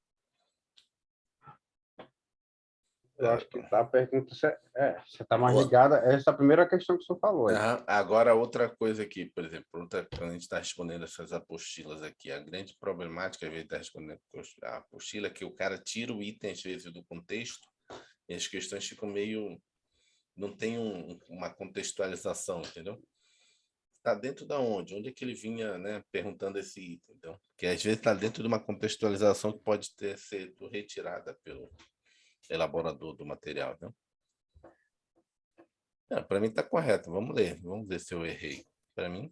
eu acho que a pergunta você está mais ligada a essa primeira questão que o senhor falou. Agora, outra coisa aqui, por exemplo, quando a gente está respondendo essas apostilas aqui, a grande problemática, às vezes, está respondendo a apostila, é que o cara tira o item, às vezes, do contexto, e as questões ficam meio... não tem uma contextualização, entendeu? Está dentro da onde? Onde é que ele vinha, né, perguntando esse item? Então, porque às vezes está dentro de uma contextualização que pode ter sido retirada pelo elaborador do material, né? Para mim está correto. Vamos ler. Vamos ver se eu errei. Para mim,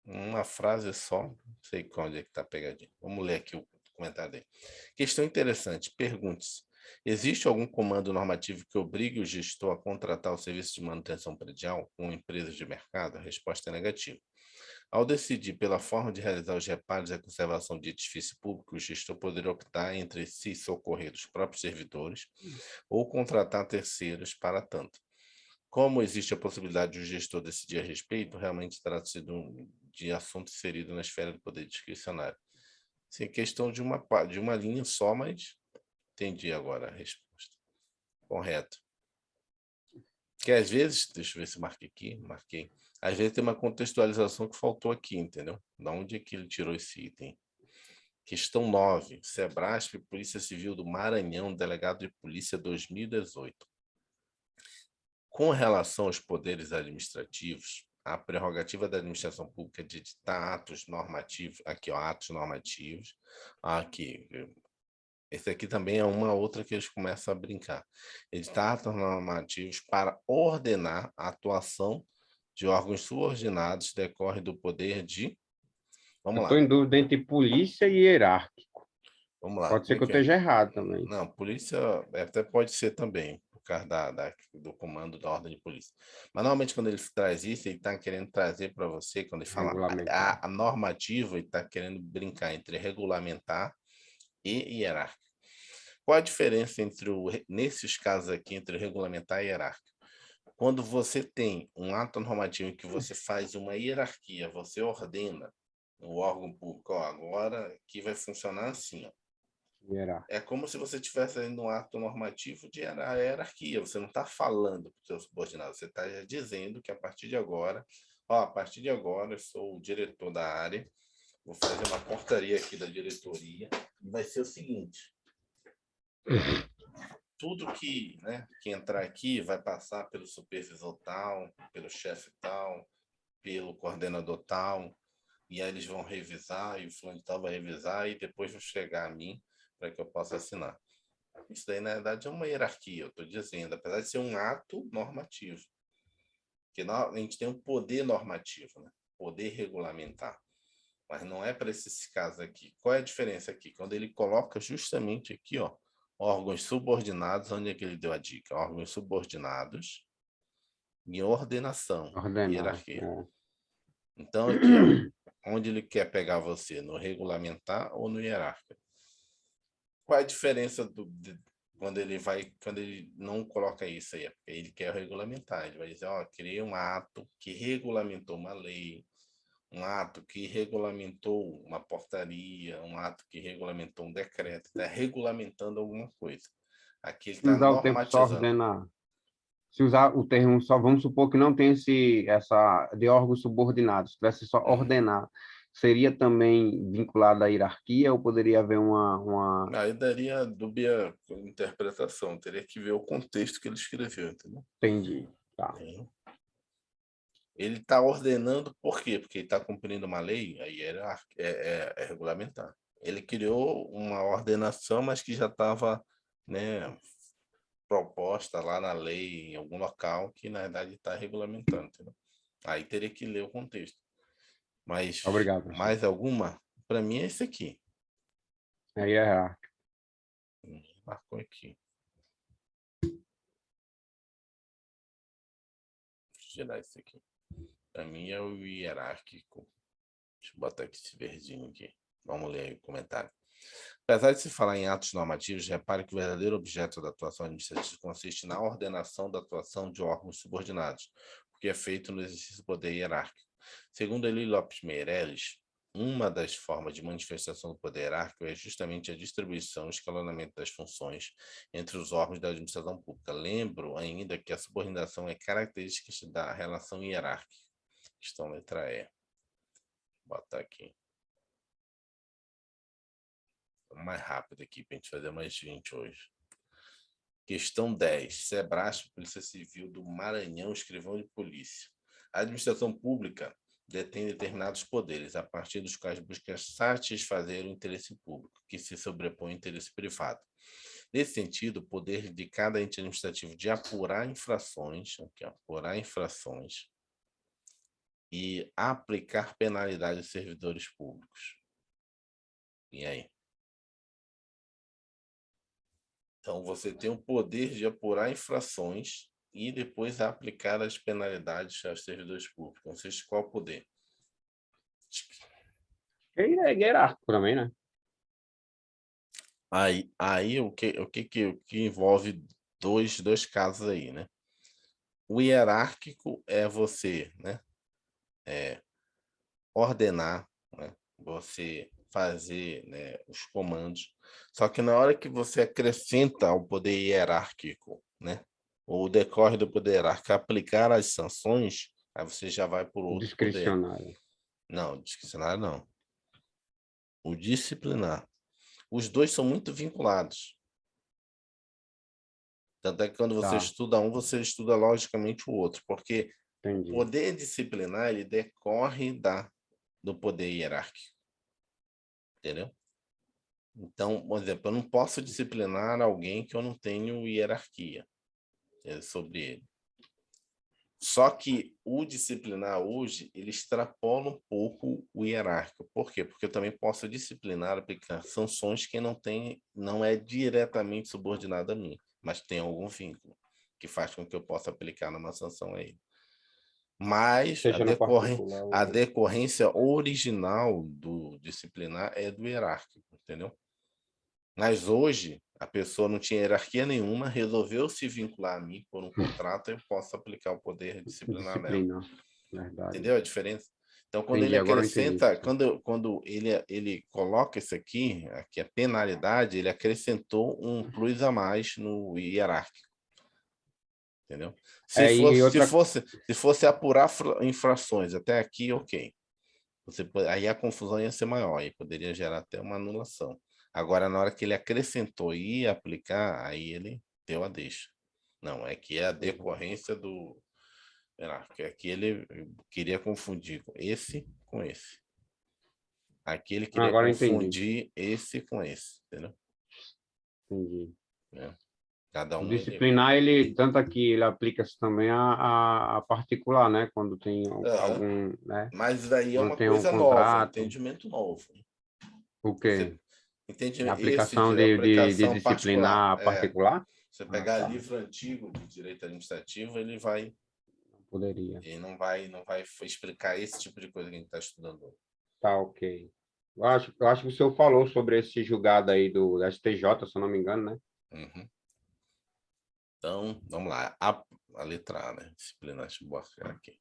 uma frase só. Não sei onde é que está pegadinho. Vamos ler aqui o comentário dele. Questão interessante. Pergunte-se. Existe algum comando normativo que obrigue o gestor a contratar o serviço de manutenção predial com empresas de mercado? A resposta é negativa. Ao decidir pela forma de realizar os reparos e a conservação de edifício público, o gestor poderá optar entre se socorrer dos próprios servidores ou contratar terceiros para tanto. Como existe a possibilidade de o gestor decidir a respeito, realmente trata-se de assunto inserido na esfera do poder discricionário. Sim, questão de uma linha só, mas entendi agora a resposta. Correto. Que às vezes, deixa eu ver se marquei aqui, marquei. Às vezes tem uma contextualização que faltou aqui, entendeu? Da onde é que ele tirou esse item? Questão 9. Sebrasp, Polícia Civil do Maranhão, Delegado de Polícia 2018. Com relação aos poderes administrativos, a prerrogativa da administração pública de editar atos normativos, aqui, ó, atos normativos, aqui, esse aqui também é uma outra que eles começam a brincar. Editar atos normativos para ordenar a atuação de órgãos subordinados decorre do poder de... Eu Vamos estou lá, em dúvida entre polícia e hierárquico. vamos lá. Pode Como ser é que eu que é? esteja errado também. Não, polícia até pode ser também, por causa do comando da ordem de polícia. Mas normalmente quando ele traz isso, ele está querendo trazer para você, quando ele fala Regulamentar. a normativa, ele está querendo brincar entre regulamentar e hierárquico. Qual a diferença nesses casos aqui, entre regulamentar e hierárquico? Quando você tem um ato normativo em que você faz uma hierarquia, você ordena o órgão público, ó, agora aqui vai funcionar assim, ó. Hierárquico. É como se você estivesse fazendo um ato normativo de hierarquia. Você não está falando para o seu subordinado, você está dizendo que a partir de agora, ó, a partir de agora eu sou o diretor da área, vou fazer uma portaria aqui da diretoria e vai ser o seguinte: tudo que entrar aqui vai passar pelo supervisor tal, pelo chefe tal, pelo coordenador tal, e aí eles vão revisar, e o fulano de tal vai revisar, e depois vai chegar a mim para que eu possa assinar. Isso daí, na verdade, é uma hierarquia, eu estou dizendo, apesar de ser um ato normativo. Porque a gente tem um poder normativo, né? Poder regulamentar. Mas não é para esses casos aqui. Qual é a diferença aqui? Quando ele coloca justamente aqui, ó, órgãos subordinados, onde é que ele deu a dica? Órgãos subordinados em ordenação, Ordenar. hierarquia. É. Então, aqui, ó, onde ele quer pegar você? No regulamentar ou no hierárquico? Qual é a diferença quando ele não coloca isso aí? É porque ele quer regulamentar. Ele vai dizer, ó, criei um ato que regulamentou uma lei, um ato que regulamentou uma portaria, um ato que regulamentou um decreto, está regulamentando alguma coisa. Aqui ele Se está usar o termo só normatizando. ordenar. Se usar o termo só, vamos supor que não tem essa de órgãos subordinados, tivesse só Uhum. ordenar, seria também vinculado à hierarquia ou poderia haver uma... Aí daria dúbia interpretação, teria que ver o contexto que ele escreveu, entendeu? Entendi, tá. Ele está ordenando por quê? Porque ele está cumprindo uma lei, aí é regulamentar. Ele criou uma ordenação, mas que já estava, né, proposta lá na lei, em algum local, que na verdade está regulamentando. Entendeu? Aí teria que ler o contexto. Mas Obrigado, professor. mais alguma? Para mim é esse aqui. É hierárquico. Marcou aqui. Deixa eu tirar isso aqui. Para mim é o hierárquico. Deixa eu botar aqui esse verdinho aqui. Vamos ler aí o comentário. Apesar de se falar em atos normativos, repare que o verdadeiro objeto da atuação administrativa consiste na ordenação da atuação de órgãos subordinados, porque é feito no exercício do poder hierárquico. Segundo Eli Lopes Meireles, uma das formas de manifestação do poder hierárquico é justamente a distribuição e escalonamento das funções entre os órgãos da administração pública. Lembro ainda que a subordinação é característica da relação hierárquica. Questão letra E. Vou botar aqui. Mais rápido aqui para a gente fazer mais 20 hoje. Questão 10. Sebrasp, Polícia Civil do Maranhão, escrivão de polícia. A administração pública detém determinados poderes, a partir dos quais busca satisfazer o interesse público, que se sobrepõe ao interesse privado. Nesse sentido, o poder de cada ente administrativo de apurar infrações, apurar infrações e aplicar penalidades aos servidores públicos. E aí? Então, você tem o poder de apurar infrações e depois aplicar as penalidades aos servidores públicos. Não sei qual o poder. E é hierárquico também, né? Aí o que envolve dois casos aí, né? O hierárquico é você, né? Ordenar, né? Você fazer, né, os comandos. Só que na hora que você acrescenta ao poder hierárquico, né? Ou decorre do poder hierárquico aplicar as sanções, aí você já vai por outro poder. Discricionário. Não, discricionário não. O disciplinar. Os dois são muito vinculados. Tanto é que quando você Tá, estuda um, você estuda logicamente o outro, porque o entendi. poder disciplinar ele decorre do poder hierárquico, entendeu? Então, por exemplo, eu não posso disciplinar alguém que eu não tenho hierarquia sobre ele. Só que o disciplinar hoje, ele extrapola um pouco o hierárquico. Por quê? Porque eu também posso disciplinar, aplicar sanções que não é diretamente subordinado a mim, mas tem algum vínculo que faz com que eu possa aplicar numa sanção a ele. Mas Seja no particular a ou... decorrência original do disciplinar é do hierárquico, entendeu? Mas hoje a pessoa não tinha hierarquia nenhuma, resolveu se vincular a mim por um contrato, eu posso aplicar o poder disciplinar nela. Disciplina, verdade. Entendeu a diferença? Então, quando ele Entendi, agora eu entendi. acrescenta, quando ele coloca isso aqui a penalidade, ele acrescentou um plus a mais no hierárquico. Entendeu? Se É, e fosse, se outra... fosse, se fosse apurar infrações até aqui, ok. Aí a confusão ia ser maior, e poderia gerar até uma anulação. Agora, na hora que ele acrescentou e ia aplicar, aí ele deu a deixa. Não, é que é a decorrência do. É que ele queria confundir esse com esse. Aqui ele queria Agora eu entendi. confundir esse com esse, entendeu? Entendi. É. Cada O um ele. disciplinar, ele, tanto aqui, ele aplica-se também a particular, né? Quando tem Aham. algum, né? Mas daí é Quando uma tem um coisa nova, um contrato, entendimento novo. o Você quê? entende A esse aplicação de de aplicação particular. disciplinar particular? Você Ah, pegar tá. livro antigo de direito administrativo, Poderia. ele não vai explicar esse tipo de coisa que a gente está estudando. Tá, ok. Eu acho que o senhor falou sobre esse julgado aí do STJ, se eu não me engano, né? Uhum. Então, vamos lá. A letra A, né? Disciplina, deixa eu botar aqui.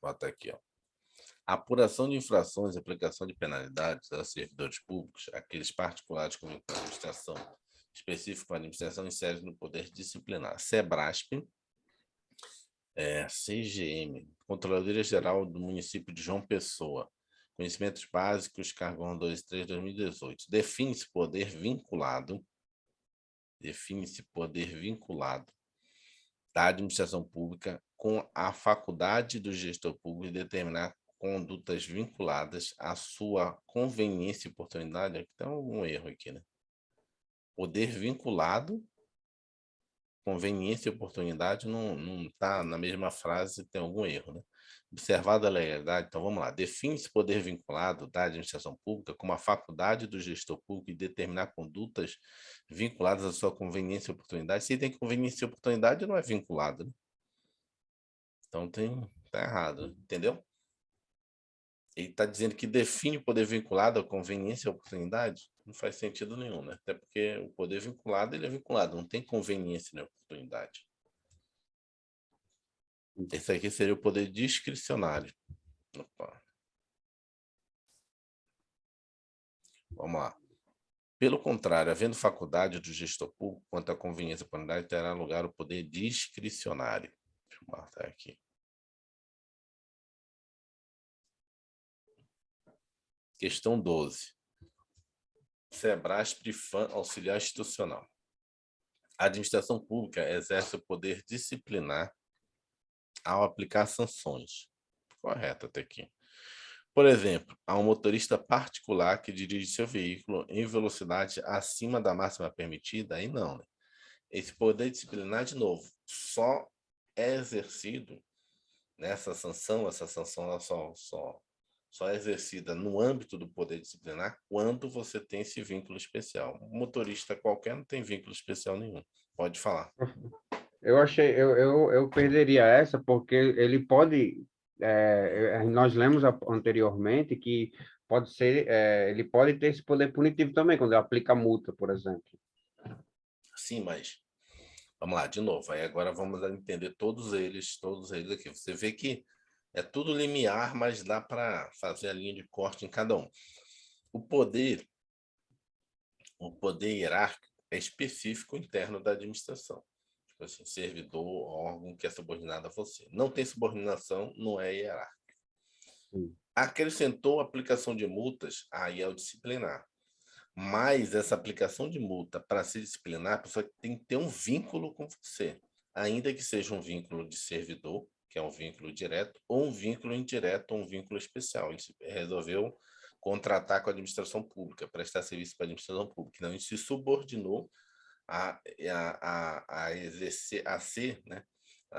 Bota aqui, ó. Apuração de infrações e aplicação de penalidades a servidores públicos, aqueles particulares com administração específico com a administração insere no poder disciplinar. SEBRASP, CGM, Controladoria Geral do Município de João Pessoa, Conhecimentos Básicos, Cargão 23, 2018. Define-se poder vinculado da administração pública com a faculdade do gestor público de determinar condutas vinculadas à sua conveniência e oportunidade. Aqui tem algum erro aqui, né? Poder vinculado, conveniência e oportunidade não está na mesma frase, tem algum erro, né? Observada a legalidade, então vamos lá. Define-se poder vinculado da administração pública como a faculdade do gestor público de determinar condutas vinculadas à sua conveniência e oportunidade. Se tem conveniência e oportunidade, não é vinculado, né? Então tá errado, entendeu? Ele está dizendo que define o poder vinculado à conveniência e oportunidade. Não faz sentido nenhum, né? Até porque o poder vinculado, ele é vinculado, não tem conveniência nem oportunidade. Esse aqui seria o poder discricionário. Opa. Vamos lá. Pelo contrário, havendo faculdade do gestor público quanto à conveniência e oportunidade, terá lugar o poder discricionário. Deixa eu marcar aqui. Questão 12. SEBRASP FAM auxiliar institucional. A administração pública exerce o poder disciplinar ao aplicar sanções. Correto até aqui. Por exemplo, há um motorista particular que dirige seu veículo em velocidade acima da máxima permitida, aí não, né? Esse poder disciplinar, de novo, só é exercido nessa sanção, essa sanção ela só só é exercida no âmbito do poder disciplinar quando você tem esse vínculo especial. Um motorista qualquer não tem vínculo especial nenhum. Pode falar. Eu perderia essa porque ele pode, nós lemos anteriormente que pode ser, ele pode ter esse poder punitivo também, quando ele aplica multa, por exemplo. Sim, mas vamos lá, de novo. Aí agora vamos entender todos eles aqui. Você vê que é tudo limiar, mas dá para fazer a linha de corte em cada um. O poder hierárquico é específico interno da administração. Tipo assim, servidor, órgão que é subordinado a você. Não tem subordinação, não é hierárquico. Sim. Acrescentou a aplicação de multas, aí é o disciplinar. Mas essa aplicação de multa, para se disciplinar, a pessoa tem que ter um vínculo com você, ainda que seja um vínculo de servidor, que é um vínculo direto, ou um vínculo indireto, ou um vínculo especial. Ele resolveu contratar com a administração pública, prestar serviço para a administração pública. Então, ele se subordinou a exercer, a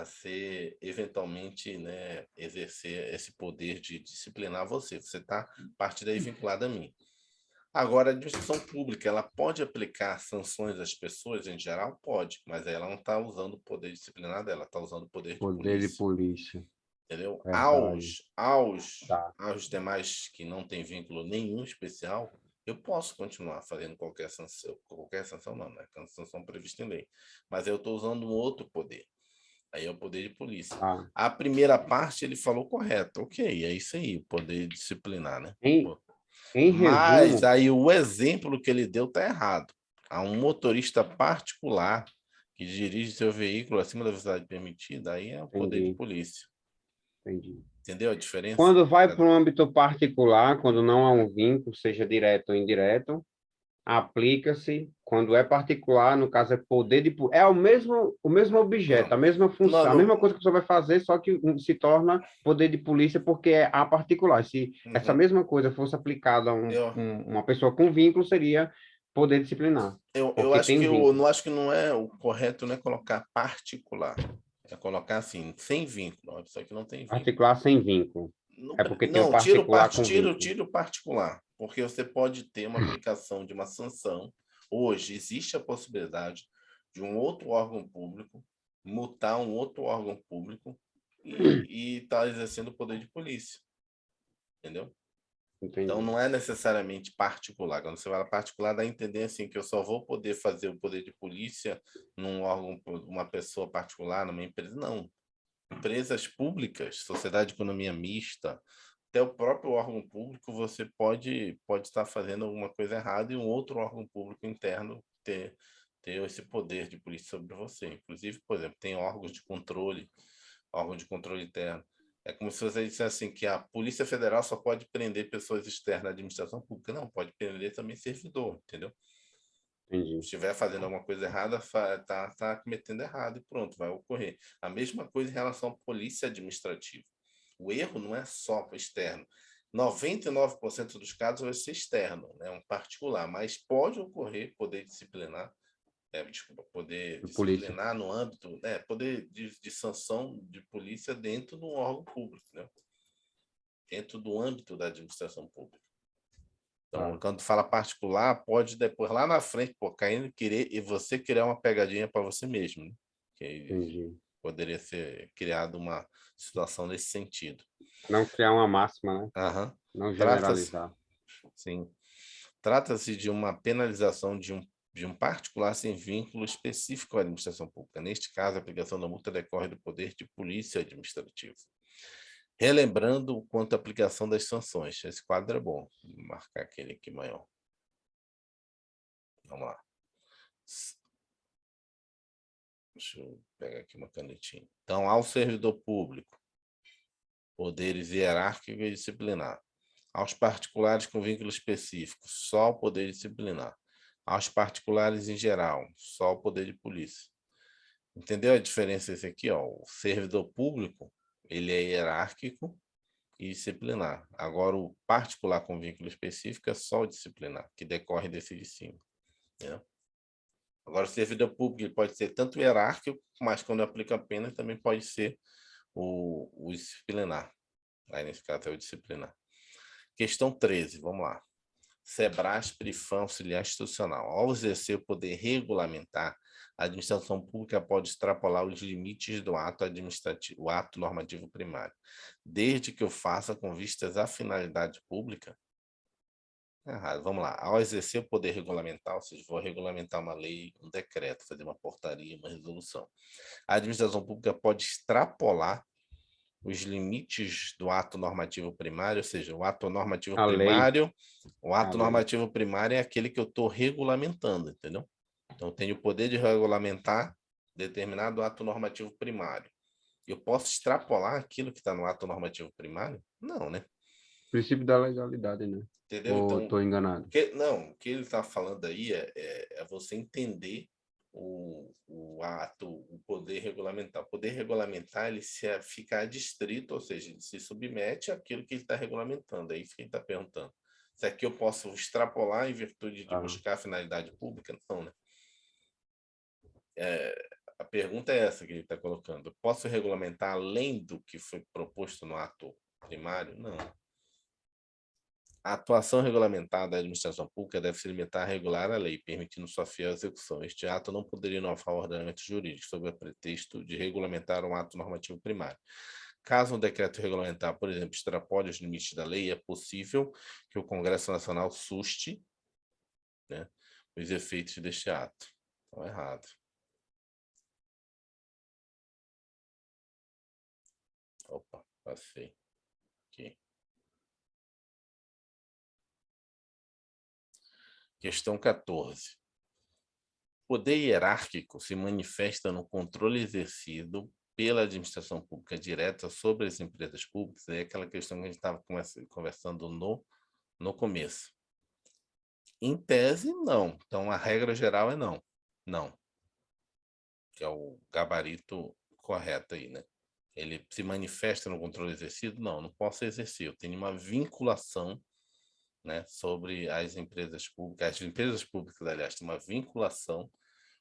ser eventualmente, né, exercer esse poder de disciplinar você. Você está parte daí vinculada a mim. Agora, a administração pública, ela pode aplicar sanções às pessoas em geral? Pode, mas ela não está usando o poder disciplinar dela, está usando o poder de Poder de polícia. polícia. Entendeu? Verdade. Tá. Aos demais que não têm vínculo nenhum especial, eu posso continuar fazendo qualquer sanção não, né? Sanção prevista em lei. Mas eu estou usando um outro poder. Aí é o poder de polícia. Ah. A primeira parte ele falou correto. Ok, é isso aí, o poder disciplinar, né? Em Mas resumo, aí o exemplo que ele deu está errado. Há um motorista particular que dirige seu veículo acima da velocidade permitida, aí é o poder de entendi, polícia. entendi. Entendeu a diferença? Quando vai para o âmbito particular, quando não há um vínculo, seja direto ou indireto, aplica-se, quando é particular, no caso é poder de... É o mesmo objeto, Não, a mesma não, função, a mesma não. coisa que você vai fazer, só que se torna poder de polícia porque é a particular. Se essa Uhum. mesma coisa fosse aplicada a Eu, uma pessoa com vínculo, seria poder disciplinar, eu porque acho tem que eu vínculo. não acho que não é o correto, não é colocar particular. É colocar assim, sem vínculo. Isso aqui não tem vínculo. Particular sem vínculo. Não, É porque tem o não, particular com vínculo. tira o particular, porque você pode ter uma aplicação de uma sanção. Hoje existe a possibilidade de um outro órgão público multar um outro órgão público e estar exercendo o poder de polícia, entendeu? Então Entendi. não é necessariamente particular. Quando você fala particular, dá a entender assim que eu só vou poder fazer o poder de polícia num órgão, uma pessoa particular, numa empresa. Não. Empresas públicas, sociedade de economia mista, até o próprio órgão público, você pode estar fazendo alguma coisa errada e um outro órgão público interno ter esse poder de polícia sobre você. Inclusive, por exemplo, tem órgão de controle interno. É como se você dissesse assim, que a Polícia Federal só pode prender pessoas externas à administração pública. Não, pode prender também servidor, entendeu? Entendi. Se estiver fazendo alguma coisa errada, tá cometendo errado e pronto, vai ocorrer. A mesma coisa em relação à polícia administrativa. O erro não é só externo. 99% dos casos vai ser externo, né? Um particular, mas pode ocorrer poder disciplinar, poder De polícia. disciplinar no âmbito, poder de sanção de polícia dentro de um órgão público, né? Dentro do âmbito da administração pública. Então, Tá. quando fala particular, pode depois, lá na frente, querer e você criar uma pegadinha para você mesmo, né? Que Entendi. poderia ser criada uma situação nesse sentido. Não criar uma máxima, né? Aham. Não Trata-se, generalizar. sim, trata-se de uma penalização de um particular sem vínculo específico à administração pública. Neste caso, a aplicação da multa decorre do poder de polícia administrativa. Relembrando quanto à aplicação das sanções. Esse quadro é bom. Vou marcar aquele aqui maior. Vamos lá. Deixa eu pegar aqui uma canetinha. Então, ao servidor público, poderes hierárquico e disciplinar. Aos particulares com vínculo específico, só o poder disciplinar. Aos particulares em geral, só o poder de polícia. Entendeu a diferença esse aqui? Ó? O servidor público, ele é hierárquico e disciplinar. Agora, o particular com vínculo específico é só o disciplinar, que decorre desse de cima. Entendeu? Agora, o servidor público ele pode ser tanto hierárquico, mas quando aplica a pena também pode ser o disciplinar. Aí, nesse caso, é o disciplinar. Questão 13, vamos lá. SEBRASP, IFAM, auxiliar institucional. Ao exercer o poder regulamentar, a administração pública pode extrapolar os limites do ato administrativo, o ato normativo primário, desde que o faça com vistas à finalidade pública. Errado, vamos lá. Ao exercer o poder regulamentar, ou seja, vou regulamentar uma lei, um decreto, fazer uma portaria, uma resolução. A administração pública pode extrapolar os limites do ato normativo primário, ou seja, o ato normativo A lei. primário, o ato A lei. normativo primário é aquele que eu estou regulamentando, entendeu? Então, eu tenho o poder de regulamentar determinado ato normativo primário. Eu posso extrapolar aquilo que está no ato normativo primário? Não, né? Princípio da legalidade, né? Entendeu? Ou Então, estou enganado? o que ele está falando aí é você entender o ato, o poder regulamentar. O poder regulamentar, ele fica adstrito, ou seja, ele se submete àquilo que ele está regulamentando. É isso que ele está perguntando. Se aqui eu posso extrapolar em virtude de buscar a finalidade pública? Não, né? A pergunta é essa que ele está colocando. Eu posso regulamentar além do que foi proposto no ato primário? Não. A atuação regulamentar da administração pública deve se limitar a regular a lei, permitindo sua fiel execução. Este ato não poderia inovar o ordenamento jurídico sob o pretexto de regulamentar um ato normativo primário. Caso um decreto regulamentar, por exemplo, extrapole os limites da lei, é possível que o Congresso Nacional suste, né, os efeitos deste ato. Então, errado. Opa, passei. Aqui. Questão 14. O poder hierárquico se manifesta no controle exercido pela administração pública direta sobre as empresas públicas. É aquela questão que a gente estava conversando no começo. Em tese, não. Então, a regra geral é não. Não. Que é o gabarito correto aí, né? Ele se manifesta no controle exercido? Não, não posso exercer. Eu tenho uma vinculação, né, sobre as empresas públicas. As empresas públicas, aliás, têm uma vinculação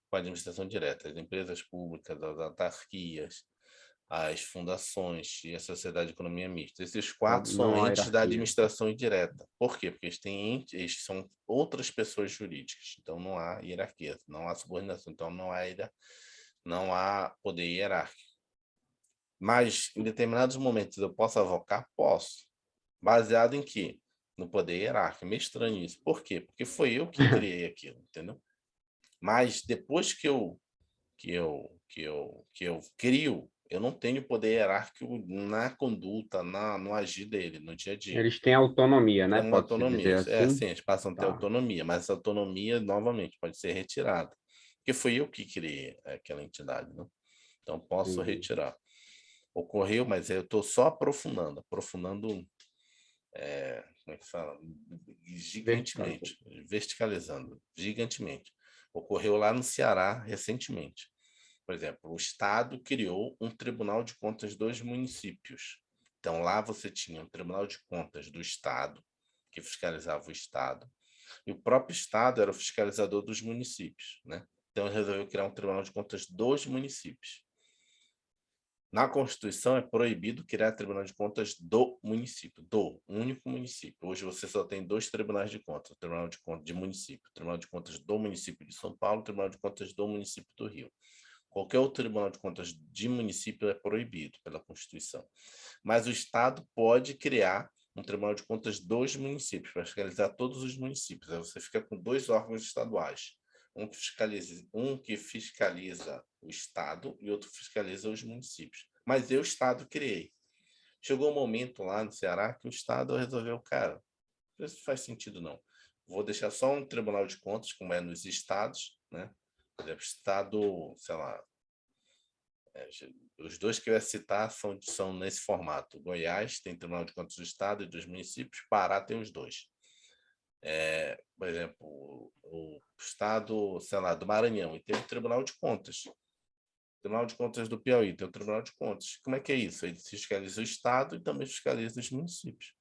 com a administração direta. As empresas públicas, as autarquias, as fundações e a sociedade de economia mista. Esses quatro são Não há entes da hierarquia. administração indireta. Por quê? Porque eles são outras pessoas jurídicas. Então, não há hierarquia, não há subordinação. Então, não há poder hierárquico. Mas, em determinados momentos, eu posso avocar? Posso. Baseado em quê? No poder hierárquico. É meio estranho isso. Por quê? Porque foi eu que criei aquilo, entendeu? Mas depois que eu crio, eu não tenho poder hierárquico na conduta, no agir dele, no dia a dia. Eles têm autonomia, né? Temos Pode-se autonomia. dizer É assim. assim, eles passam a ter Tá. autonomia, mas essa autonomia, novamente, pode ser retirada. Porque foi eu que criei aquela entidade, né? Então, posso Entendi. retirar. Ocorreu, mas eu estou só aprofundando, como é que fala? Vertical. Gigantemente, verticalizando, gigantemente. Ocorreu lá no Ceará recentemente. Por exemplo, o Estado criou um Tribunal de Contas dos municípios. Então, lá você tinha um Tribunal de Contas do Estado, que fiscalizava o Estado, e o próprio Estado era o fiscalizador dos municípios, né? Então, ele resolveu criar um Tribunal de Contas dos municípios. Na Constituição é proibido criar Tribunal de Contas do município, do único município. Hoje você só tem 2 tribunais de contas, o Tribunal de Contas de município, o Tribunal de Contas do município de São Paulo, o Tribunal de Contas do município do Rio. Qualquer outro Tribunal de Contas de município é proibido pela Constituição. Mas o Estado pode criar um Tribunal de Contas dos municípios, para fiscalizar todos os municípios. Aí você fica com 2 órgãos estaduais. Um que fiscaliza o Estado e outro fiscaliza os municípios. Mas eu, Estado, criei. Chegou um momento lá no Ceará que o Estado resolveu, cara, isso não faz sentido não. Vou deixar só um Tribunal de Contas, como é nos estados, né? Por exemplo, Estado, sei lá, os 2 que eu ia citar são nesse formato. Goiás tem Tribunal de Contas do Estado e dos municípios, Pará tem os 2. Por exemplo, o Estado, sei lá, do Maranhão, e tem o Tribunal de Contas. O Tribunal de Contas do Piauí tem o Tribunal de Contas. Como é que é isso? Ele fiscaliza o Estado e também fiscaliza os municípios.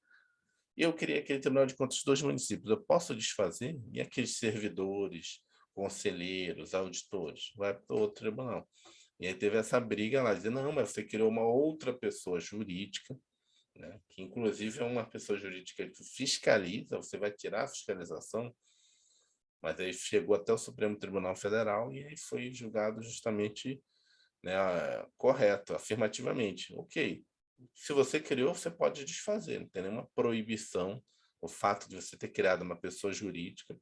E eu queria aquele Tribunal de Contas dos municípios. Eu posso desfazer? E aqueles servidores, conselheiros, auditores? Vai para o outro tribunal. E aí teve essa briga lá, dizendo, não, mas você criou uma outra pessoa jurídica, né? Que inclusive é uma pessoa jurídica que fiscaliza, você vai tirar a fiscalização, mas aí chegou até o Supremo Tribunal Federal e aí foi julgado justamente, né, correto, afirmativamente. Ok, se você criou, você pode desfazer, não tem nenhuma proibição o fato de você ter criado uma pessoa jurídica,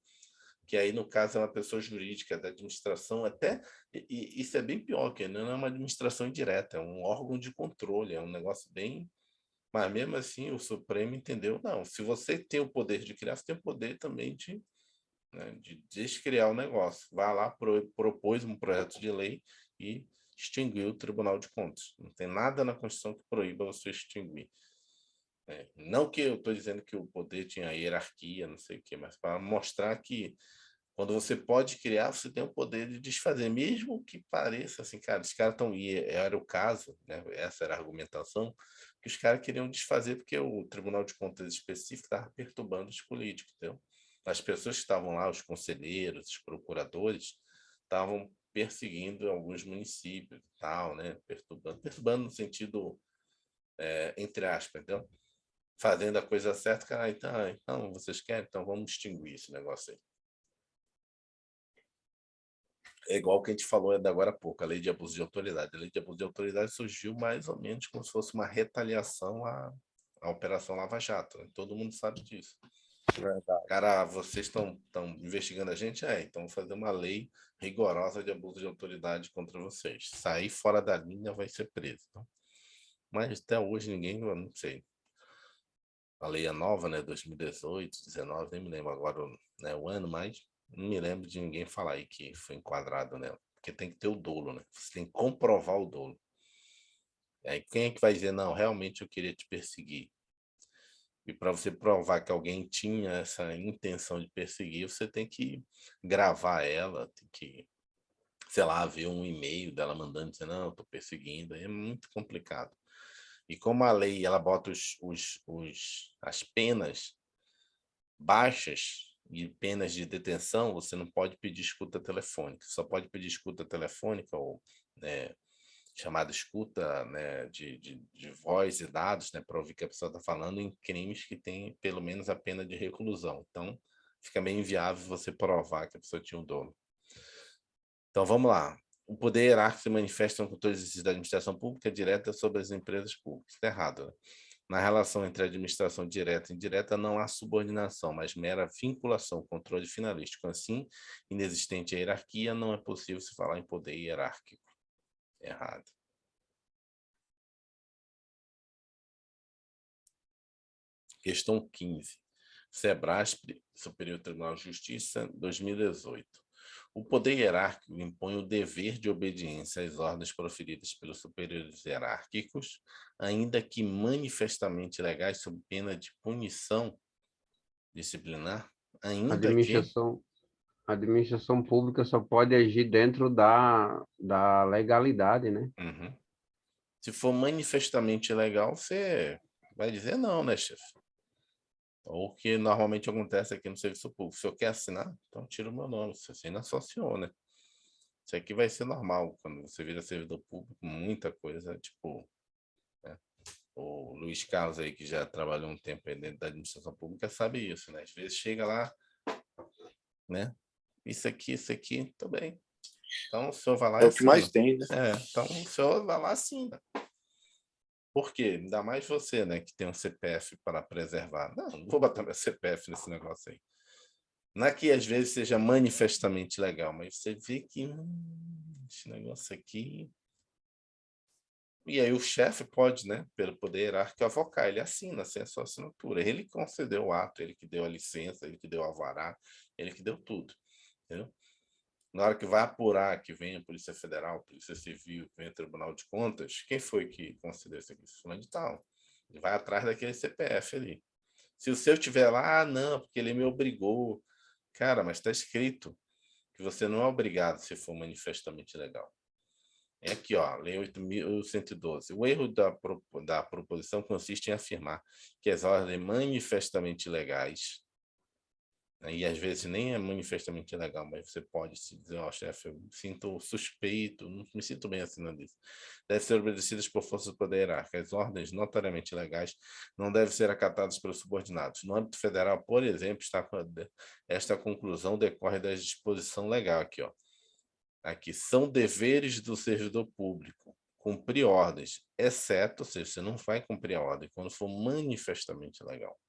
que aí, no caso, é uma pessoa jurídica da administração, até, e isso é bem pior, que não é uma administração indireta, é um órgão de controle, é um negócio bem... Mas, mesmo assim, o Supremo entendeu, não, se você tem o poder de criar, você tem o poder também de, né, de descriar o negócio. Vai lá, propôs um projeto de lei e extinguiu o Tribunal de Contas. Não tem nada na Constituição que proíba você extinguir. Não que eu estou dizendo que o poder tinha hierarquia, não sei o quê, mas para mostrar que quando você pode criar, você tem o poder de desfazer, mesmo que pareça assim, cara, os caras estão... E era o caso, né? Essa era a argumentação, que os caras queriam desfazer porque o Tribunal de Contas específico estava perturbando os políticos, entendeu? As pessoas que estavam lá, os conselheiros, os procuradores, estavam perseguindo alguns municípios e tal, né? Perturbando no sentido, entre aspas, entendeu? Fazendo a coisa certa, cara, então vocês querem? Então vamos extinguir esse negócio aí. É igual que a gente falou agora há pouco, a lei de abuso de autoridade. A lei de abuso de autoridade surgiu mais ou menos como se fosse uma retaliação à Operação Lava Jato, né? Todo mundo sabe disso. Verdade. Cara, vocês estão investigando a gente? Então vamos fazer uma lei rigorosa de abuso de autoridade contra vocês. Sair fora da linha vai ser preso. Mas até hoje ninguém, eu não sei. A lei é nova, né? 2018, 19, nem me lembro agora, né, o ano, mas não me lembro de ninguém falar aí que foi enquadrado nela. Porque tem que ter o dolo, né? Você tem que comprovar o dolo. Aí quem é que vai dizer, não, realmente eu queria te perseguir? E para você provar que alguém tinha essa intenção de perseguir, você tem que gravar ela, tem que, sei lá, ver um e-mail dela mandando dizer, não, eu tô perseguindo. Aí é muito complicado. E como a lei ela bota as penas baixas e penas de detenção, você não pode pedir escuta telefônica. Só pode pedir escuta telefônica ou, né, chamada escuta, né, de voz e dados, né, para ouvir que a pessoa está falando em crimes que tem pelo menos a pena de reclusão. Então, fica meio inviável você provar que a pessoa tinha um dono. Então, vamos lá. O poder hierárquico se manifesta no controle exercício da administração pública direta sobre as empresas públicas. Está errado, né? Na relação entre a administração direta e indireta não há subordinação, mas mera vinculação, controle finalístico. Assim, inexistente a hierarquia, não é possível se falar em poder hierárquico. Errado. Questão 15. Sebrasp, Superior Tribunal de Justiça, 2018. O poder hierárquico impõe o dever de obediência às ordens proferidas pelos superiores hierárquicos, ainda que manifestamente legais, sob pena de punição disciplinar, ainda que... A administração pública só pode agir dentro da legalidade, né? Uhum. Se for manifestamente ilegal, você vai dizer não, né, chefe? O que normalmente acontece aqui no serviço público. Se eu quer assinar, então tira o meu nome. Você assina só senhor, né? Isso aqui vai ser normal. Quando você vira servidor público, muita coisa, tipo, né? O Luiz Carlos aí, que já trabalhou um tempo aí dentro da administração pública, sabe isso, né? Às vezes chega lá, né? Isso aqui, tá bem. Então o senhor vai lá É e o que mais assina. tem, né? Então o senhor vai lá e assina. Por quê? Ainda mais você, né, que tem um CPF para preservar. Não vou botar meu CPF nesse negócio aí. Não é que às vezes seja manifestamente legal, mas você vê que esse negócio aqui... E aí o chefe pode, né, pelo poder hierárquico, avocar, ele assina sem a sua assinatura. Ele concedeu o ato, ele que deu a licença, ele que deu o alvará, ele que deu tudo. Entendeu? Na hora que vai apurar, que vem a Polícia Federal, Polícia Civil, que vem o Tribunal de Contas, quem foi que concedeu isso aqui? Fulano de tal. Ele vai atrás daquele CPF ali. Se o seu estiver lá, não, porque ele me obrigou. Cara, mas está escrito que você não é obrigado se for manifestamente legal. É aqui, ó, Lei 8.112. O erro da proposição consiste em afirmar que as ordens manifestamente legais E às vezes nem é manifestamente ilegal, mas você pode se dizer, ó, chefe, eu me sinto suspeito, não me sinto bem assinando isso. Deve ser obedecidas por força do poder hierárquico. As ordens notariamente legais não devem ser acatadas pelos subordinados. No âmbito federal, por exemplo, esta conclusão decorre da disposição legal aqui, ó. Aqui, são deveres do servidor público cumprir ordens, exceto, ou seja, você não vai cumprir a ordem quando for manifestamente legal.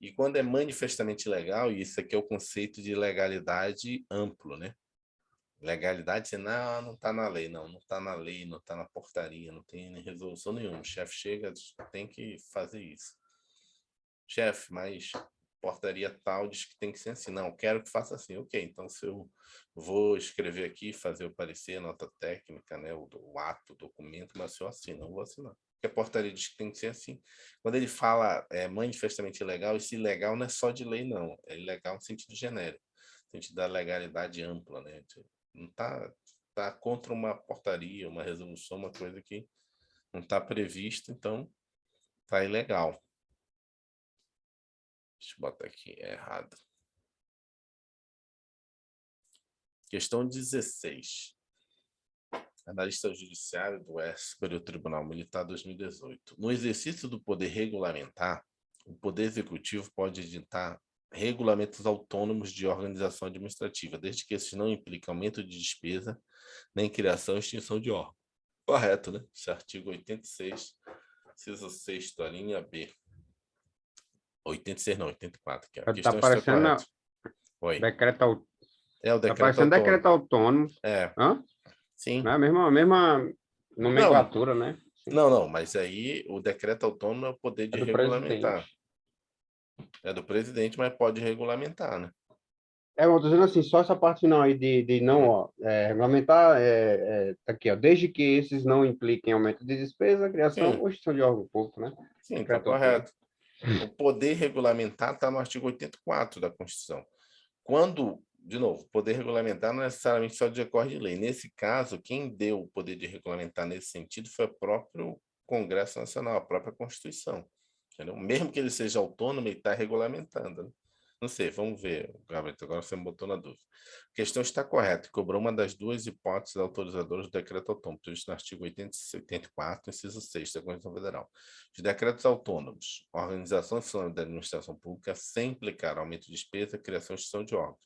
E quando é manifestamente legal, e isso aqui é o conceito de legalidade amplo, né? Legalidade, você não está na lei, não está na lei, não está na portaria, não tem resolução nenhuma. O chefe chega, tem que fazer isso. Chefe, mas portaria tal diz que tem que ser assim. Não, quero que faça assim. Ok, então se eu vou escrever aqui, fazer o parecer, nota técnica, né, o ato, o documento, mas se eu assino, não vou assinar. Porque a portaria diz que tem que ser assim. Quando ele fala manifestamente ilegal, esse ilegal não é só de lei, não. É ilegal no sentido genérico, no sentido da legalidade ampla, né? Não tá contra uma portaria, uma resolução, uma coisa que não está prevista, então tá ilegal. Deixa eu botar aqui, é errado. Questão 16. Analista judiciário do Superior Tribunal Militar 2018. No exercício do poder regulamentar, o Poder Executivo pode editar regulamentos autônomos de organização administrativa, desde que esses não impliquem aumento de despesa, nem criação ou extinção de órgão. Correto, né? Esse artigo 86, inciso 6º, a linha B. 86 não, 84, que a Tá questão está parecendo correta. Oi. decreto, É o tá decreto parecendo autônomo. decreto autônomo. É, Hã? sim. É a mesma Não, nomenclatura, né? Sim. não, mas aí o decreto autônomo é o poder É de do regulamentar. presidente. É do presidente, mas pode regulamentar, né? Eu tô dizendo assim, só essa parte final aí de não, Uhum. ó, regulamentar, tá aqui, ó, desde que esses não impliquem aumento de despesa, criação Sim, ou extinção de órgão público, né? sim, está Decreto autônomo. correto. O poder regulamentar está no artigo 84 da Constituição. Quando, de novo, poder regulamentar não necessariamente só decorre de lei. Nesse caso, quem deu o poder de regulamentar nesse sentido foi o próprio Congresso Nacional, a própria Constituição. Entendeu? Mesmo que ele seja autônomo, ele está regulamentando, né? Não sei, vamos ver, Gabriel, agora você me botou na dúvida. A questão está correta, cobrou uma das duas hipóteses autorizadoras do decreto autônomo, previsto no artigo 84, inciso 6 da Constituição Federal. Os decretos autônomos, organização funcional da administração pública, sem implicar aumento de despesa, criação e extinção de órgãos,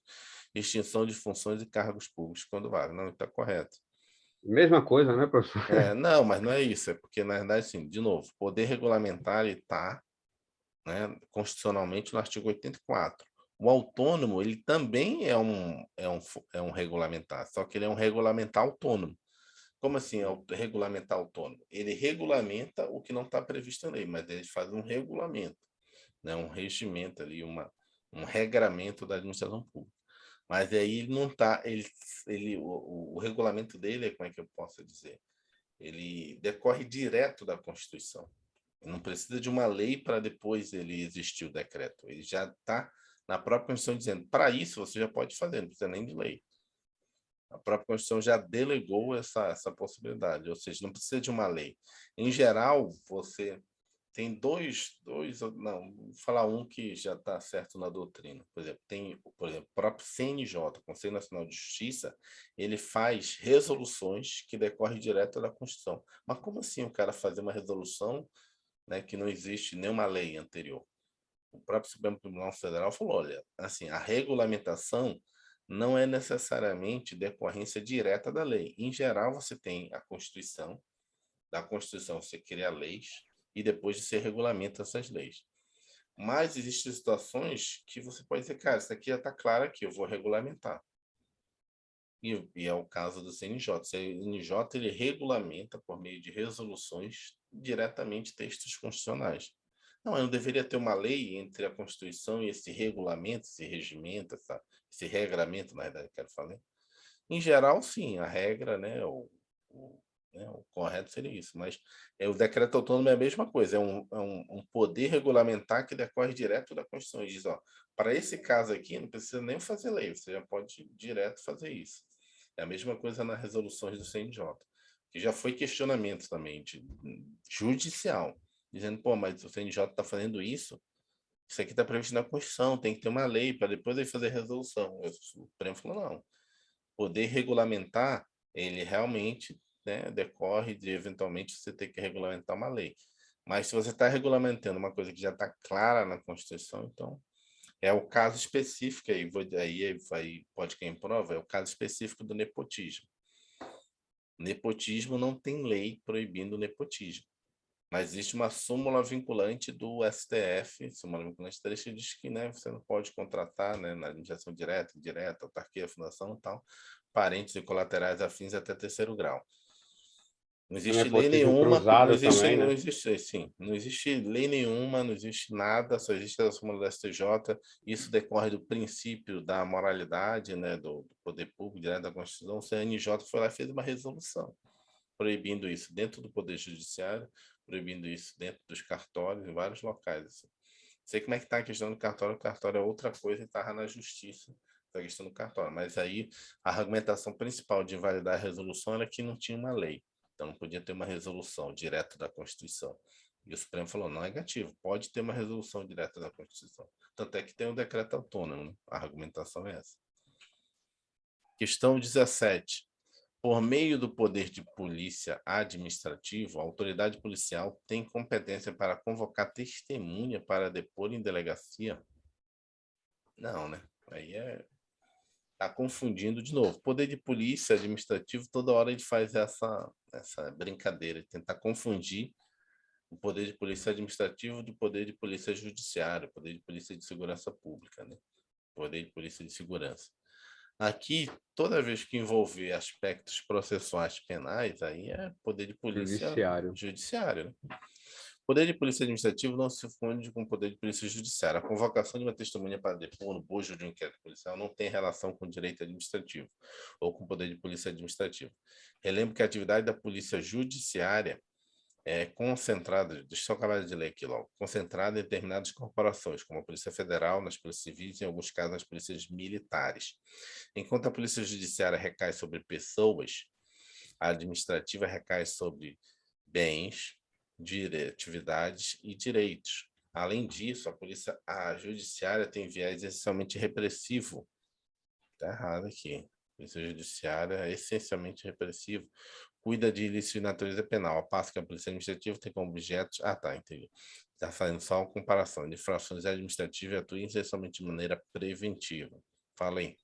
extinção de funções e cargos públicos, quando vale. Não, está correto. Mesma coisa, né, professor? Não, mas não é isso, é porque, na verdade, assim, de novo, poder regulamentar está, né, constitucionalmente no artigo 84. O autônomo, ele também é um regulamentar, só que ele é um regulamentar autônomo. Como assim, regulamentar autônomo? Ele regulamenta o que não está previsto em lei, mas ele faz um regulamento, né, um regimento ali, um regramento da administração pública. Mas aí ele não está, o regulamento dele, como é que eu posso dizer? Ele decorre direto da Constituição. Não precisa de uma lei para depois ele existir o decreto. Ele já está na própria Constituição dizendo, para isso você já pode fazer, não precisa nem de lei. A própria Constituição já delegou essa possibilidade, ou seja, não precisa de uma lei. Em geral, você tem não, vou falar um que já está certo na doutrina. Por exemplo, o próprio CNJ, Conselho Nacional de Justiça, ele faz resoluções que decorrem direto da Constituição. Mas como assim o cara fazer uma resolução, né, que não existe nenhuma lei anterior? O próprio Supremo Tribunal Federal falou, olha, assim, a regulamentação não é necessariamente decorrência direta da lei. Em geral, você tem a Constituição, da Constituição você cria leis e depois você regulamenta essas leis. Mas existem situações que você pode dizer, cara, isso aqui já está claro aqui, eu vou regulamentar. E é o caso do CNJ. O CNJ ele regulamenta por meio de resoluções diretamente textos constitucionais. Não, eu não deveria ter uma lei entre a Constituição e esse regulamento, esse regimento, esse regramento, na verdade, quero falar. Em geral, sim, a regra, né, o correto seria isso, mas o decreto autônomo é a mesma coisa, é um poder regulamentar que decorre direto da Constituição. E diz, ó, para esse caso aqui, não precisa nem fazer lei, você já pode direto fazer isso. É a mesma coisa nas resoluções do CNJ, que já foi questionamento também judicial, dizendo, pô, mas o CNJ está fazendo isso, Isso aqui está previsto na Constituição, tem que ter uma lei para depois ele fazer resolução. O Supremo falou, não. Poder regulamentar, ele realmente, né, decorre de, eventualmente, você ter que regulamentar uma lei. Mas se você está regulamentando uma coisa que já está clara na Constituição, então é o caso específico, aí pode quem prova, é o caso específico do nepotismo. Nepotismo não tem lei proibindo o nepotismo. Mas existe uma súmula vinculante do STF, súmula vinculante 3, que diz que, né, você não pode contratar, né, na administração direta, indireta, autarquia, fundação e tal, parentes e colaterais afins até terceiro grau. Não O existe lei nepotismo nenhuma, cruzado também, né? não existe lei nenhuma, não existe nada, só existe a súmula do STJ. Isso decorre do princípio da moralidade, né, do poder público, direto da Constituição. O CNJ foi lá e fez uma resolução proibindo isso dentro do Poder Judiciário, proibindo isso dentro dos cartórios, em vários locais. Assim. Sei como é que está a questão do cartório, o cartório é outra coisa e estava na justiça a questão do cartório. Mas aí a argumentação principal de invalidar a resolução era que não tinha uma lei. Então não podia ter uma resolução direta da Constituição. E o Supremo falou, não é negativo, pode ter uma resolução direta da Constituição. Tanto é que tem um decreto autônomo, né? A argumentação é essa. Questão 17. Por meio do poder de polícia administrativo, a autoridade policial tem competência para convocar testemunha para depor em delegacia? Não, né? Aí tá confundindo de novo. Poder de polícia administrativo, toda hora a gente faz essa brincadeira, de tentar confundir o poder de polícia administrativo do poder de polícia judiciária, poder de polícia de segurança pública, né? Poder de polícia de segurança. Aqui, toda vez que envolver aspectos processuais penais, aí é poder de polícia Judiciário. judiciário. Né? Poder de polícia administrativo não se funde com poder de polícia judiciária. A convocação de uma testemunha para depor no bojo de um inquérito policial não tem relação com o direito administrativo ou com o poder de polícia administrativo. Relembro que a atividade da polícia judiciária é concentrada, deixa eu só acabar de ler aqui logo, concentrada em determinadas corporações, como a Polícia Federal, nas polícias civis e, em alguns casos, nas polícias militares. Enquanto a Polícia Judiciária recai sobre pessoas, a administrativa recai sobre bens, atividades e direitos. Além disso, a judiciária tem viés essencialmente repressivo. Está errado aqui. A Polícia Judiciária é essencialmente repressivo. Cuida de ilícitos de natureza penal, ao passo que a Polícia Administrativa tem como objetos... Ah, tá, entendi. Está fazendo só uma comparação de infrações administrativas e atua essencialmente de maneira preventiva. Fala aí.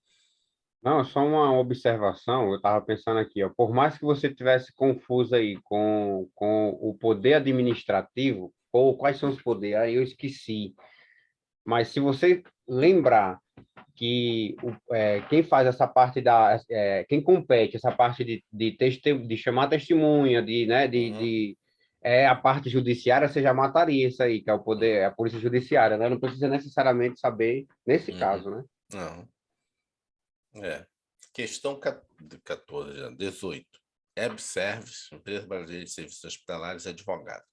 Não, só uma observação, eu estava pensando aqui, ó, por mais que você tivesse confuso aí com o poder administrativo, ou quais são os poderes, aí eu esqueci, mas se você lembrar que quem faz essa parte quem compete essa parte de chamar testemunha, é a parte judiciária, você já mataria isso aí, que é o poder, a polícia judiciária, né? Não precisa necessariamente saber nesse caso, né? Não. Questão 14, 18. EB Service, Empresa Brasileira de Serviços Hospitalares, advogado.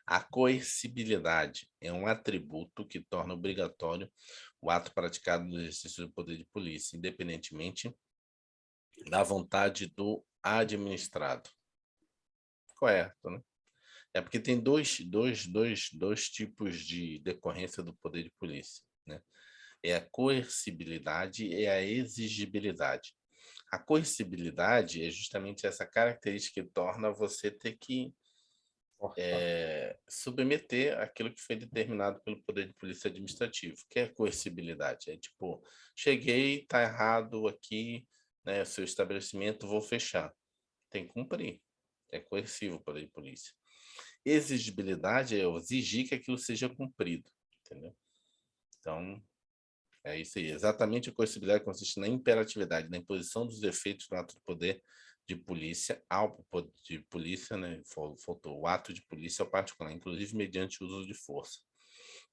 A coercibilidade é um atributo que torna obrigatório o ato praticado no exercício do poder de polícia, independentemente da vontade do administrado. Correto, né? É porque tem dois tipos de decorrência do poder de polícia, né? É a coercibilidade e a exigibilidade. A coercibilidade é justamente essa característica que torna você ter que submeter aquilo que foi determinado pelo poder de polícia administrativo, que é a coercibilidade. É tipo, cheguei, tá errado aqui, né, seu estabelecimento, vou fechar. Tem que cumprir. É coercivo o poder de polícia. Exigibilidade é exigir que aquilo seja cumprido, entendeu? Então, é isso aí. Exatamente a coercibilidade consiste na imperatividade, na imposição dos efeitos do ato de poder de polícia ao poder de polícia, né? Faltou o ato de polícia ao particular, inclusive mediante o uso de força.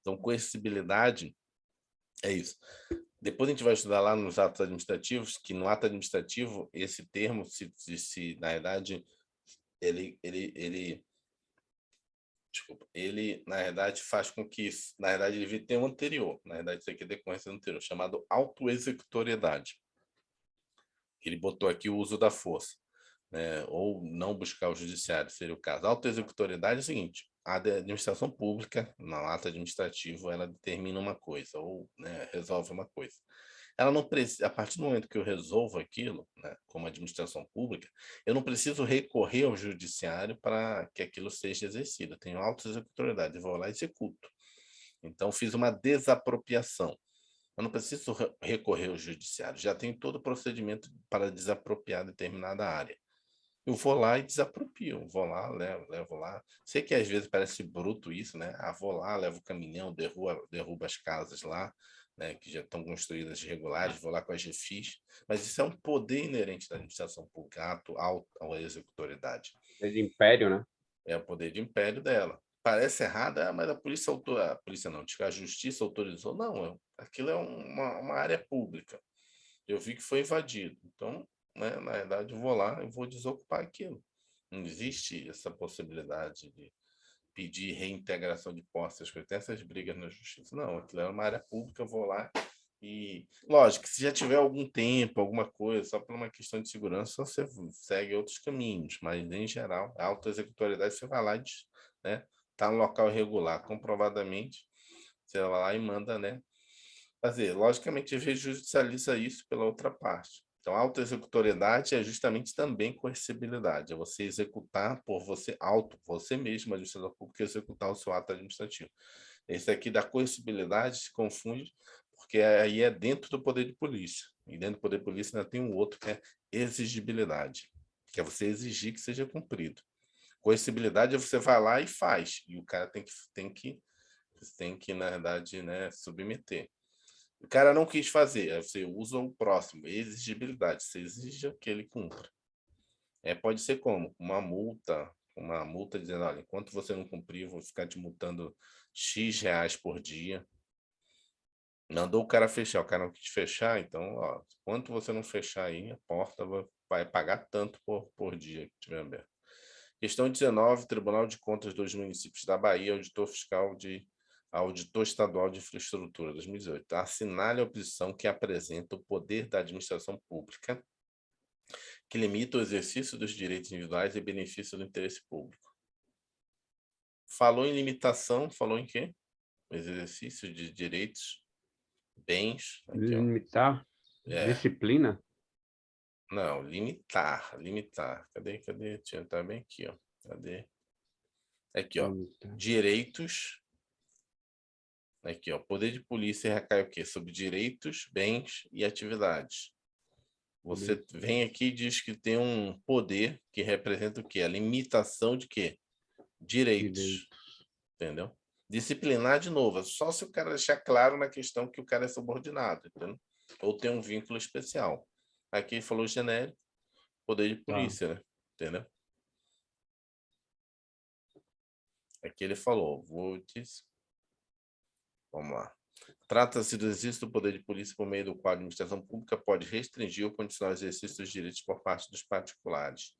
Então, coercibilidade é isso. Depois a gente vai estudar lá nos atos administrativos, que no ato administrativo, esse termo, se na verdade, ele, na verdade, faz com que, na verdade, ele tem um anterior, na verdade, isso aqui é decorrência do anterior, chamado autoexecutoriedade. Ele botou aqui o uso da força, né? Ou não buscar o judiciário, seria o caso. Autoexecutoriedade é o seguinte, a administração pública, na ata administrativa, ela determina uma coisa, ou, né, resolve uma coisa. Ela não precisa, a partir do momento que eu resolvo aquilo, né, como administração pública, eu não preciso recorrer ao judiciário para que aquilo seja exercido. Eu tenho auto-executoriedade, eu vou lá e executo. Então, fiz uma desapropriação. Eu não preciso recorrer ao judiciário, já tenho todo o procedimento para desapropriar determinada área. Eu vou lá e desapropio, vou lá, levo lá. Sei que às vezes parece bruto isso, né? Ah, vou lá, levo o caminhão, derrubo as casas lá, né, que já estão construídas irregulares, vou lá com a GFIS, mas isso é um poder inerente da administração pública, à executoridade. É de império, né? É o poder de império dela. Parece errado, mas a polícia a polícia não, a justiça autorizou. Não, aquilo é uma área pública. Eu vi que foi invadido. Então, né, na verdade, eu vou lá e vou desocupar aquilo. Não existe essa possibilidade de pedir reintegração de posses, tem essas brigas na justiça. Não, aquilo é uma área pública, eu vou lá e... Lógico, se já tiver algum tempo, alguma coisa, só por uma questão de segurança, você segue outros caminhos, mas, em geral, a auto-executoriedade, você vai lá e, né, tá no local irregular, comprovadamente, você vai lá e manda, né, fazer. Logicamente, a gente judicializa isso pela outra parte. Então, a auto-executoriedade é justamente também coercibilidade, é você executar por você mesmo, administrador público, executar o seu ato administrativo. Esse aqui da coercibilidade se confunde, porque aí é dentro do poder de polícia. E dentro do poder de polícia ainda tem um outro que é exigibilidade, que é você exigir que seja cumprido. Coercibilidade é você vai lá e faz, e o cara tem que na verdade, né, submeter. O cara não quis fazer, aí você usa o próximo, exigibilidade, você exige que ele cumpra. Pode ser como? Uma multa dizendo, olha, enquanto você não cumprir, vou ficar te multando X reais por dia. Mandou o cara fechar, o cara não quis fechar, então, ó, enquanto você não fechar aí, a porta vai pagar tanto por dia que tiver aberto. Questão 19, Tribunal de Contas dos Municípios da Bahia, auditor estadual de infraestrutura, 2018. Assinale a oposição que apresenta o poder da administração pública que limita o exercício dos direitos individuais e benefício do interesse público. Falou em limitação, falou em quê? Exercício de direitos, bens. Aqui, limitar? Disciplina? Não, limitar. Cadê? Tá bem aqui, ó. Cadê? Aqui, ó. Limitar. Direitos. Aqui, ó. Poder de polícia recai o quê? Sobre direitos, bens e atividades. Você vem aqui e diz que tem um poder que representa o quê? A limitação de quê? Direitos. Entendeu? Disciplinar, de novo, só se o cara deixar claro na questão que o cara é subordinado, entendeu? Ou tem um vínculo especial. Aqui ele falou genérico, poder de polícia, né? Entendeu? Aqui ele falou, vamos lá. Trata-se do exercício do poder de polícia por meio do qual a administração pública pode restringir ou condicionar o exercício dos direitos por parte dos particulares.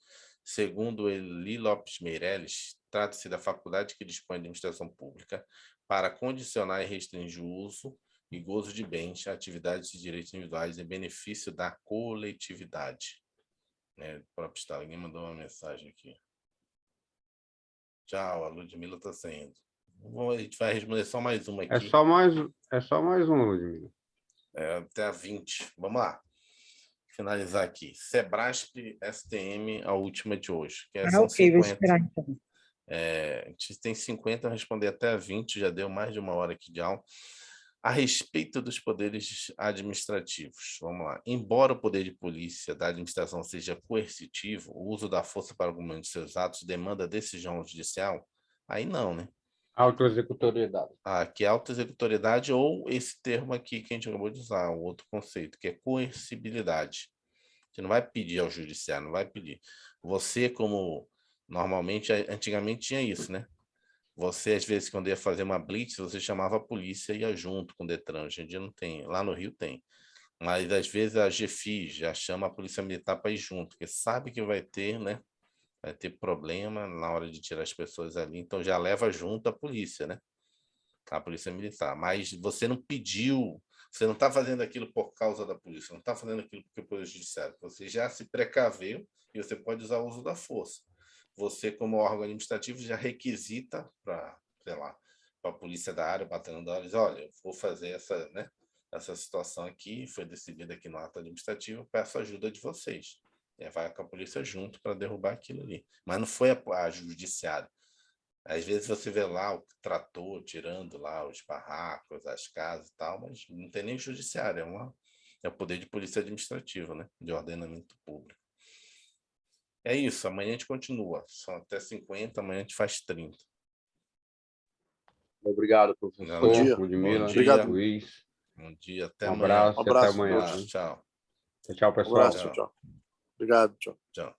Segundo Eli Lopes Meirelles, trata-se da faculdade que dispõe da administração pública para condicionar e restringir o uso e gozo de bens, atividades e direitos individuais em benefício da coletividade. O próprio Estado, alguém mandou uma mensagem aqui. Tchau, a Ludmila está saindo. A gente vai responder só mais uma aqui. É só mais um, Ludmila. Até a 20. Vamos lá. Finalizar aqui. Sebrasp STM, a última de hoje. São ok, 50. vou esperar então. A gente tem 50, responder até a 20, já deu mais de uma hora aqui de aula. A respeito dos poderes administrativos, vamos lá. Embora o poder de polícia da administração seja coercitivo, o uso da força para algum de seus atos demanda decisão judicial, aí não, né? Auto-executoriedade. Que é auto-executoriedade ou esse termo aqui que a gente acabou de usar, o outro conceito, que é coercibilidade. Você não vai pedir ao judiciário, não vai pedir. Você, como normalmente, antigamente tinha isso, né? Você, às vezes, quando ia fazer uma blitz, você chamava a polícia e ia junto com o Detran. Hoje em dia não tem. Lá no Rio tem. Mas, às vezes, a GFIS já chama a polícia militar para ir junto, porque sabe que vai ter, né? Vai ter problema na hora de tirar as pessoas ali. Então, já leva junto a polícia, né? A polícia militar. Mas você não pediu, você não está fazendo aquilo por causa da polícia, não está fazendo aquilo porque o Poder Judiciário. Você já se precaveu e você pode usar o uso da força. você, como órgão administrativo, já requisita para, sei lá, para a polícia da área, o batalhão da área, diz, olha, eu vou fazer essa, né, essa situação aqui, foi decidida aqui no ato administrativo, peço ajuda de vocês. E aí vai com a polícia junto para derrubar aquilo ali. Mas não foi a judiciária. Às vezes você vê lá o trator tirando lá os barracos, as casas e tal, mas não tem nem judiciário, é o poder de polícia administrativa, né? De ordenamento público. É isso, amanhã a gente continua. São até 50, amanhã a gente faz 30. Obrigado, Bom professor dia. Ludmila, Obrigado. Luiz. Bom dia, até Um amanhã. abraço e até abraço a amanhã. todos. Tchau. Tchau, Um pessoal. abraço, tchau. Obrigado, tchau. Tchau.